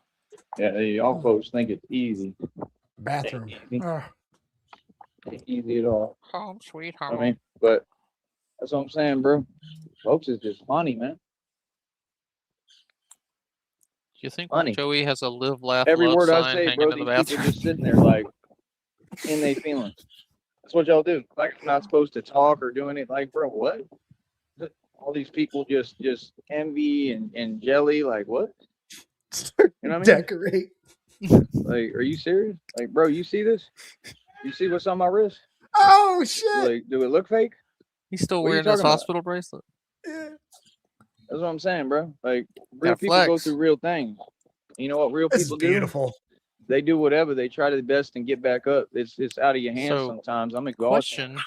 Yeah, y'all folks think it's easy. Bathroom. Easy. Ain't easy at all. Home, sweet I home. mean, but that's what I'm saying, bro. Folks is just money, man. Do you think Funny. Joey has a live, laugh, Every love word I sign say, hanging bro, in the these people bathroom? just sitting there like, and they feeling. That's what y'all do. Like, I'm not supposed to talk or do anything. Like, bro, what? All these people just envy and jelly. Like, what? Start You know what I mean? decorate. Like, are you serious? Like, bro, you see this? You see what's on my wrist? Oh shit! Like, do it look fake? He's still What are you wearing his talking about? hospital bracelet. Yeah. That's what I'm saying, bro. Like, real Gotta people go flex. through real things. You know what real This is people do? beautiful. They do whatever. They try their best and get back up. It's out of your hands So, sometimes. I'm exhausted. question: You know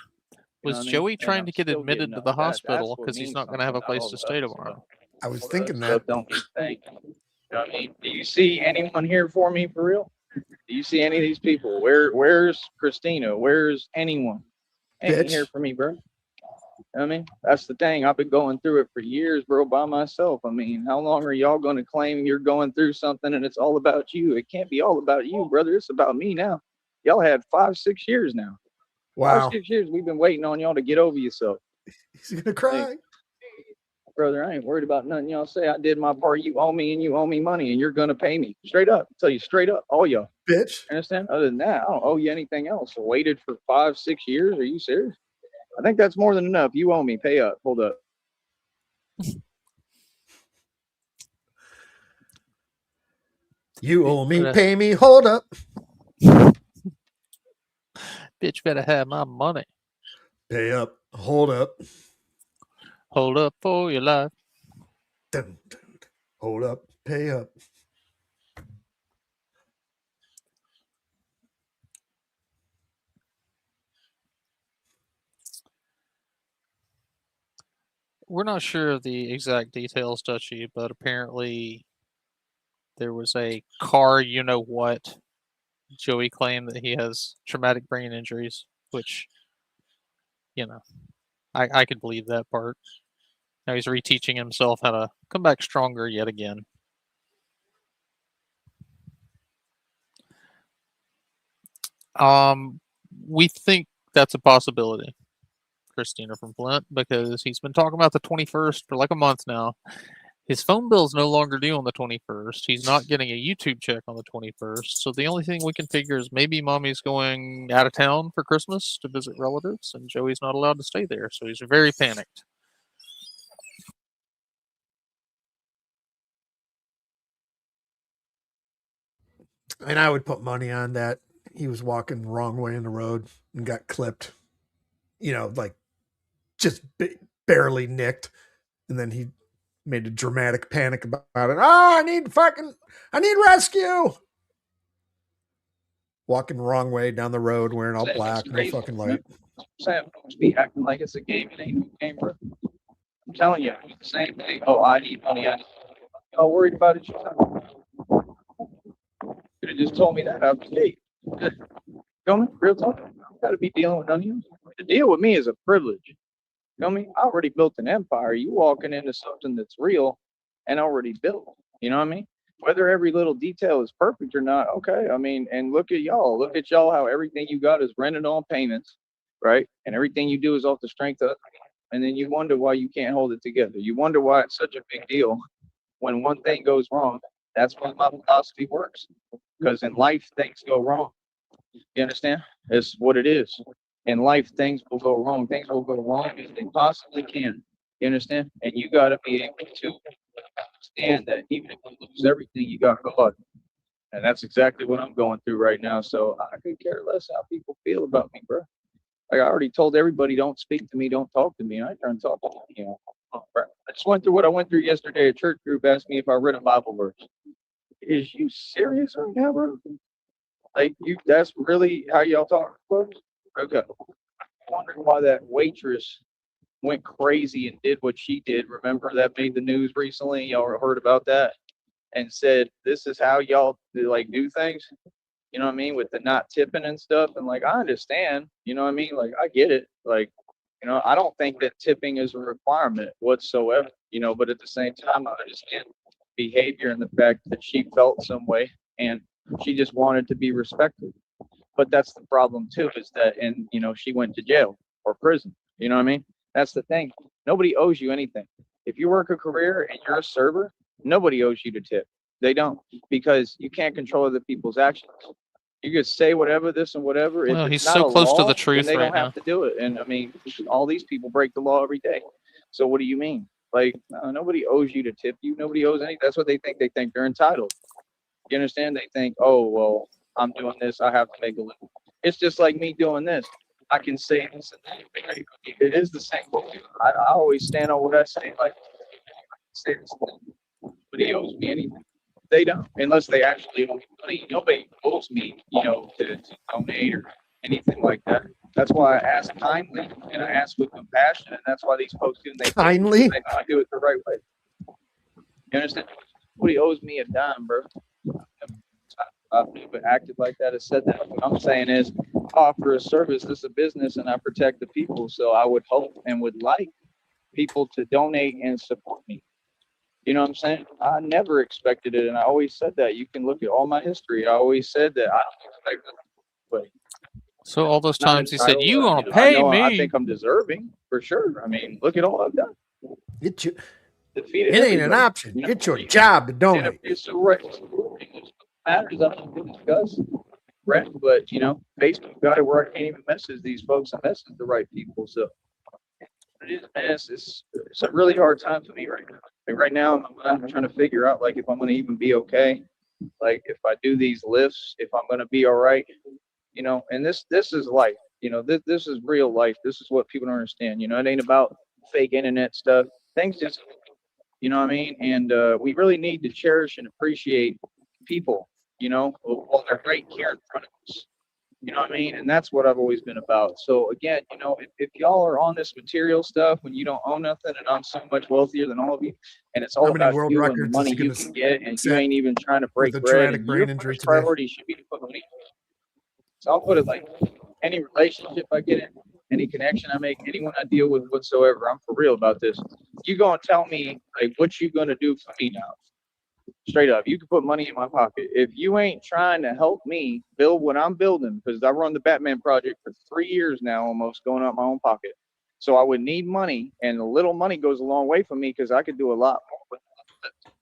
Was what I mean? Joey And trying I'm to get still admitted getting to up. the That's hospital what because he's means not going to have a something, not place all to the stay other tomorrow? stuff. I was All the other thinking that. stuff don't mean a thing. You know what I mean? Do you see anyone here for me for real? Do you see any of these people? Where's Christina? Where's anyone? Ain't here Bitch. for me, bro. You know what I mean? That's the thing. I've been going through it for years, bro, by myself. I mean, how long are y'all going to claim you're going through something and it's all about you? It can't be all about you, brother. It's about me now. Y'all had 5-6 years now. Wow. 5-6 years we've been waiting on y'all to get over yourself. He's gonna cry. Brother, I ain't worried about nothing y'all say. I did my part. You owe me and you owe me money and you're going to pay me. Straight up. I tell you straight up, all y'all. Bitch. Understand? Other than that, I don't owe you anything else. I waited for 5-6 years. Are you serious? I think that's more than enough. You owe me. Pay up. Hold up. You owe me, Better- pay me, hold up. Bitch better have my money. Pay up, hold up. Hold up for your life. Dun, dun, dun. Hold up, pay up. we're not sure of the exact details, Dutchy, but apparently there was a car, you know what. Joey claimed that he has traumatic brain injuries, which, you know, I could believe that part. Now he's reteaching himself how to come back stronger yet again. We think that's a possibility, Christina from Flint, because he's been talking about the 21st for like a month now. His phone bill is no longer due on the 21st. He's not getting a YouTube check on the 21st. So the only thing we can figure is maybe mommy's going out of town for Christmas to visit relatives, and Joey's not allowed to stay there. So he's very panicked. And I would put money on that. He was walking the wrong way in the road and got clipped. Like just barely nicked. And then he made a dramatic panic about it. Oh, I need rescue. Walking the wrong way down the road, wearing all black, no fucking light. Sam, don't be acting like it's a game. It ain't a game, bro. I'm telling you, it's the same thing. Oh, I need money. I'm all worried about it. Could have just told me that out the gate. Feel me? Real talk. You got to be dealing with none of you. To deal with me is a privilege. Feel me? I already built an empire. You walking into something that's real and already built. You know what I mean? Whether every little detail is perfect or not, okay. I mean, and look at y'all. Look at y'all how everything you got is rented on payments, right? And everything you do is off the strength of, and then you wonder why you can't hold it together. You wonder why it's such a big deal when one thing goes wrong. That's why my philosophy works. Because in life, things go wrong. You understand? It's what it is. In life, things will go wrong. Things will go wrong as they possibly can. You understand? And you got to be able to understand that even if you lose everything, you got God. And that's exactly what I'm going through right now. So I could care less how people feel about me, bro. Like I already told everybody, don't speak to me, don't talk to me. I turn talk to you. I just went through what I went through yesterday. A church group asked me if I read a Bible verse. Is you serious right now, bro? Like that's really how y'all talk, folks? Okay. I'm wondering why that waitress went crazy and did what she did. Remember that made the news recently? Y'all heard about that? And said, this is how y'all do things. You know what I mean? With the not tipping and stuff. And like, I understand, you know what I mean? Like, I get it. Like, I don't think that tipping is a requirement whatsoever, but at the same time, I understand behavior and the fact that she felt some way and she just wanted to be respected. But that's the problem too, is that, and she went to jail or prison. You know what I mean? That's the thing. Nobody owes you anything. If you work a career and you're a server, nobody owes you to tip. They don't, because you can't control other people's actions. You could say whatever, this and whatever. Well, if he's it's not so a close to law, the truth then they right don't have now. to do it. And I mean, all these people break the law every day. So what do you mean? Like, nobody owes you to tip you. Nobody owes anything. That's what they think. They think they're entitled. You understand? They think, oh, well, I'm doing this. I have to make a living. It's just like me doing this. I can say this and that. It is the same. I always stand on what I say. Like, say this. Nobody owes me anything. They don't, unless they actually owe me money. Nobody owes me, to donate or anything like that. That's why I ask kindly and I ask with compassion, and that's why these folks do. They Kindly? I do it the right way. You understand? Nobody owes me a dime, bro. I've never acted like that or said that. What I'm saying is, I offer a service. This is a business, and I protect the people. So I would hope and would like people to donate and support me. You know what I'm saying? I never expected it, and I always said that. You can look at all my history. I always said that I don't expect it, but So all those not times he said, entitled. "You gonna I pay know. I me?" think I'm deserving for sure. I mean, look at all I've done. It Defeated ain't an everybody. option. It's your job to donate. It's the right. Matters. I don't discuss. Right, but Facebook got it where I can't even message these folks and message the right people. So it is, man, it's a really hard time for me right now. Like right now, I'm trying to figure out like if I'm going to even be okay. Like if I do these lifts, if I'm going to be all right. And this is life. This is real life. This is what people don't understand. It ain't about fake internet stuff. Things just, what I mean. And we really need to cherish and appreciate people. While they're right here in front of us. You know what I mean? And that's what I've always been about. So again, if y'all are on this material stuff when you don't own nothing, and I'm so much wealthier than all of you, and it's all How many about world you and the records is money he you gonna can get, and you set ain't even trying to with break a bread, traumatic and your brain injury first today? priority should be to put money. So I'll put it like any relationship I get in, any connection I make, anyone I deal with whatsoever, I'm for real about this. You gonna tell me like what you gonna do for me now? Straight up, you can put money in my pocket. If you ain't trying to help me build what I'm building, because I run the Batman project for 3 years now, almost going out my own pocket. So I would need money, and a little money goes a long way for me because I could do a lot more with it.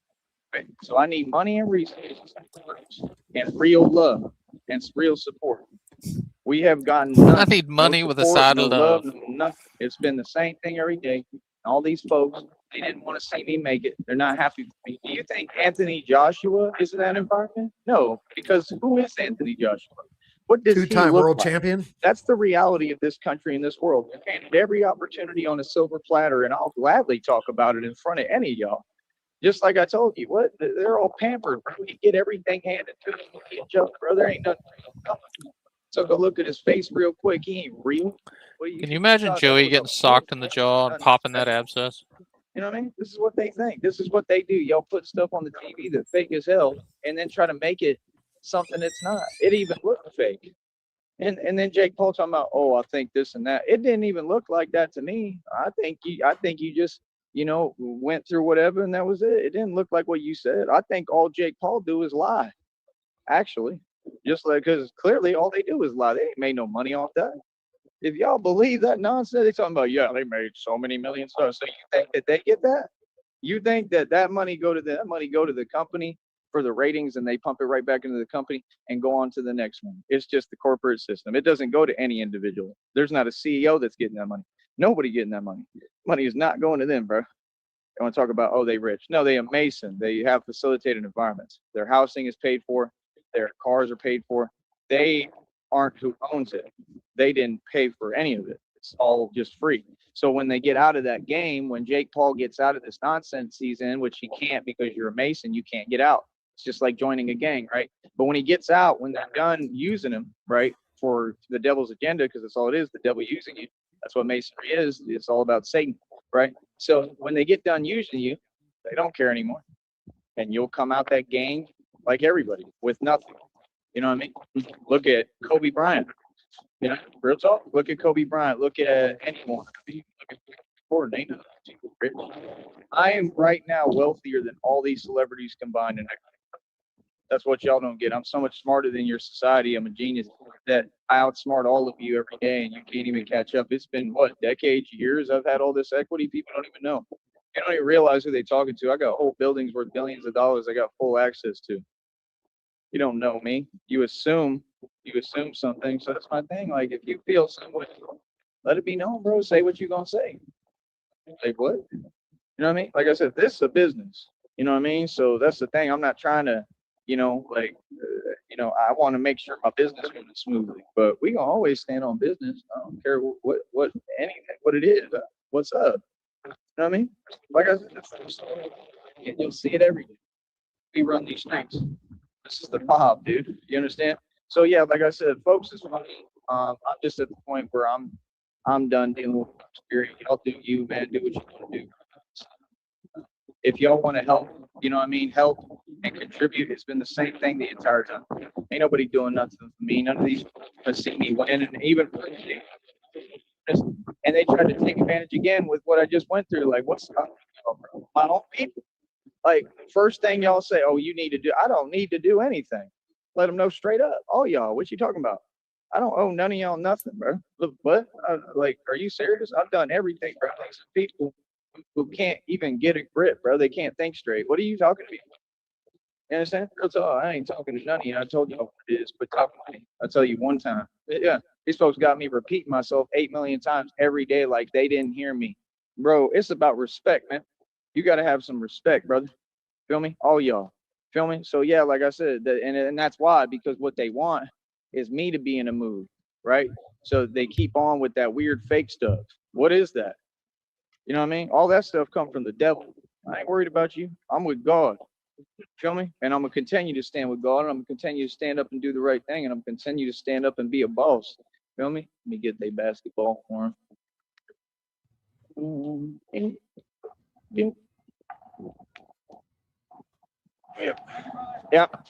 Right? So I need money and resources and real love and real support. We have gotten I nothing. need No money with a support, side no of love, love. no nothing. It's been the same thing every day. All these folks, they didn't want to see me make it. They're not happy with me. Do you think Anthony Joshua is in that environment? No, because who is Anthony Joshua? What does he Two-time look world like? champion. That's the reality of this country and this world. We're handed every opportunity on a silver platter, and I'll gladly talk about it in front of any of y'all. Just like I told you, what they're all pampered, bro. You get everything handed to them. You joke, bro. There ain't nothing real. Took a look at his face real quick. He ain't real. What Can you imagine Joey getting socked in the jaw and popping that abscess? You know what I mean? This is what they think. This is what they do. Y'all put stuff on the TV that fake as hell, and then try to make it something it's not. It even looked fake. And then Jake Paul talking about, oh, I think this and that. It didn't even look like that to me. I think you just went through whatever and that was it. It didn't look like what you said. I think all Jake Paul do is lie. Actually, just like because clearly all they do is lie. They ain't made no money off that. If y'all believe that nonsense, they talking about, yeah, they made so many millions. So you think that they get that? You think that that money go to the company for the ratings, and they pump it right back into the company and go on to the next one? It's just the corporate system. It doesn't go to any individual. There's not a CEO that's getting that money. Nobody getting that money. Money is not going to them, bro. They want to talk about, oh, they rich. No, they a mason. They have facilitated environments. Their housing is paid for. Their cars are paid for. They aren't who owns it. They didn't pay for any of it. It's all just free. So when they get out of that game, when Jake Paul gets out of this nonsense season, which he can't because you're a Mason, you can't get out. It's just like joining a gang, right? But when he gets out, when they're done using him, right, for the devil's agenda, because that's all it is, the devil using you. That's what masonry is. It's all about Satan, right? So when they get done using you, they don't care anymore. And you'll come out that game like everybody with nothing. You know what I mean? Look at Kobe Bryant. You know, real talk. Look at Kobe Bryant. Look at anyone. Look at Jordan. Ain't nothing rich. I am right now wealthier than all these celebrities combined, and that's what y'all don't get. I'm so much smarter than your society. I'm a genius that I outsmart all of you every day, and you can't even catch up. It's been what, decades, years I've had all this equity. People don't even know. They don't even realize who they're talking to. I got whole buildings worth billions of dollars I got full access to. You don't know me. You assume something. So that's my thing. Like if you feel some way, let it be known, bro. Say what you're gonna say. Like what? You know what I mean? Like I said, this is a business. You know what I mean? So that's the thing. I'm not trying to, I want to make sure my business runs smoothly. But we gonna always stand on business. I don't care what anything what it is. What's up? You know what I mean? Like I said, you'll see it every day. We run these things. This is the mob, dude. You understand? So yeah, like I said, folks is funny. I'm just at the point where I'm done dealing with spirit. Y'all do you, man. Do what you want to do. If y'all want to help, you know what I mean, help and contribute. It's been the same thing the entire time. Ain't nobody doing nothing for me. None of these see me win, and even and they tried to take advantage again with what I just went through. Like, what's up, my own people? Like, first thing y'all say, oh, you need to do. I don't need to do anything. Let them know straight up. Oh, y'all, what you talking about? I don't owe none of y'all nothing, bro. Look, what? Like, are you serious? I've done everything, bro. There's people who can't even get a grip, bro. They can't think straight. What are you talking to me? You understand? That's all. I ain't talking to none of you. I told you what it is. But talk to me. I'll tell you one time. Yeah, these folks got me repeating myself 8 million times every day, like they didn't hear me, bro. It's about respect, man. You got to have some respect, brother. Feel me? All y'all. Feel me? So yeah, like I said, and that's why, because what they want is me to be in a mood, right? So they keep on with that weird fake stuff. What is that? You know what I mean? All that stuff come from the devil. I ain't worried about you. I'm with God. Feel me? And I'm gonna continue to stand with God, and I'm gonna continue to stand up and do the right thing, and I'm gonna continue to stand up and be a boss. Feel me? Let me get their basketball for him. Yep. Yep.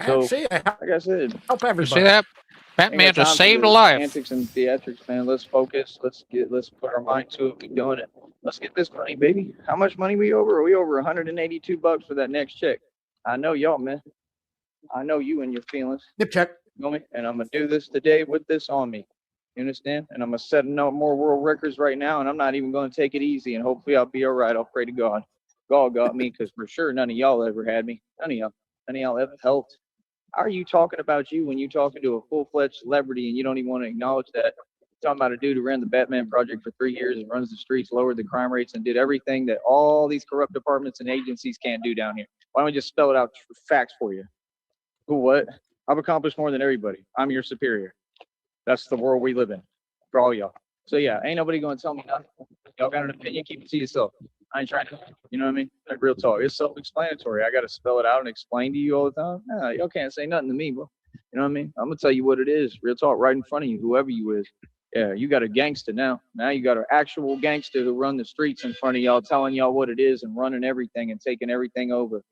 So, Actually, I like I said, help You everybody. see that? ain't Batman got time just for saved a the life. antics and theatrics, man. Let's focus. Let's put our mind to it. Keep doing it. Let's get this money, baby. How much money we over? Are we over $182 for that next check? I know y'all, man. I know you and your feelings. Nip check. You know me? And I'm gonna do this today with this on me. You understand? And I'm gonna set no more world records right now, and I'm not even gonna take it easy. And hopefully I'll be all right. I'll pray to God. God got me, because for sure none of y'all ever had me. None of y'all ever helped. How are you talking about you when you talking to a full-fledged celebrity and you don't even want to acknowledge that? You're talking about a dude who ran the Batman Project for 3 years and runs the streets, lowered the crime rates, and did everything that all these corrupt departments and agencies can't do down here. Why don't we just spell it out facts for you? Who, what? I've accomplished more than everybody. I'm your superior. That's the world we live in for all y'all. So yeah, ain't nobody gonna tell me nothing. Y'all got an opinion, keep it to yourself. I ain't trying to, you know what I mean? Like real talk. It's self-explanatory. I gotta spell it out and explain to you all the time. Nah, y'all can't say nothing to me, bro. You know what I mean? I'm gonna tell you what it is. Real talk, right in front of you, whoever you is. Yeah, you got a gangster now. Now you got an actual gangster who run the streets in front of y'all, telling y'all what it is and running everything and taking everything over.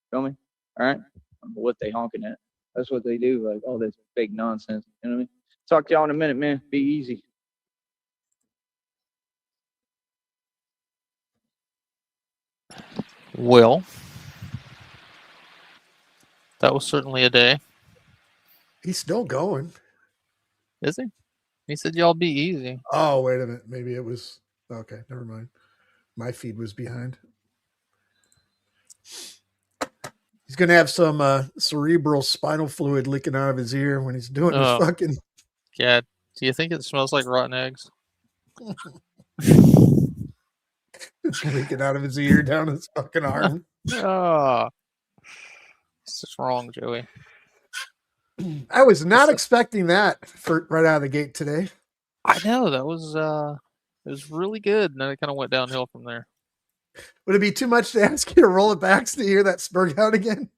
Feel me? All right. I don't know what they honking at. That's what they do. Like all this fake nonsense. You know what I mean? Talk to y'all in a minute, man. Be easy. Well, that was certainly a day. He's still going. Is he? He said y'all be easy. Oh, wait a minute. Maybe it was. Okay, never mind. My feed was behind. He's going to have some cerebral spinal fluid leaking out of his ear when he's doing his Oh. fucking. Yeah. Do you think it smells like rotten eggs? It's leaking out of his ear down his fucking arm. Oh. What's just wrong, Joey? I was not expecting that for right out of the gate today. I know that was it was really good, and then it kind of went downhill from there. Would it be too much to ask you to roll it back so you hear that spurg out again?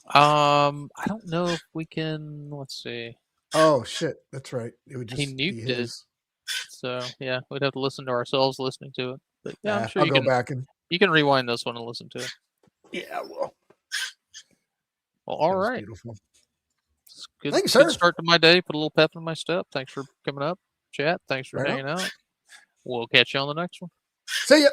I don't know if we can. Let's see. Oh shit, that's right. It would just He be nuked it, his. so yeah, we'd have to listen to ourselves listening to it. But yeah, I'm sure I'll you go can. back and You can rewind this one and listen to it. yeah, well, Well, all that was right. beautiful. It's good, Thanks, good sir. start to my day. Put a little pep in my step. Thanks for coming up, chat. Thanks for Right on. hanging out. We'll catch you on the next one. See ya.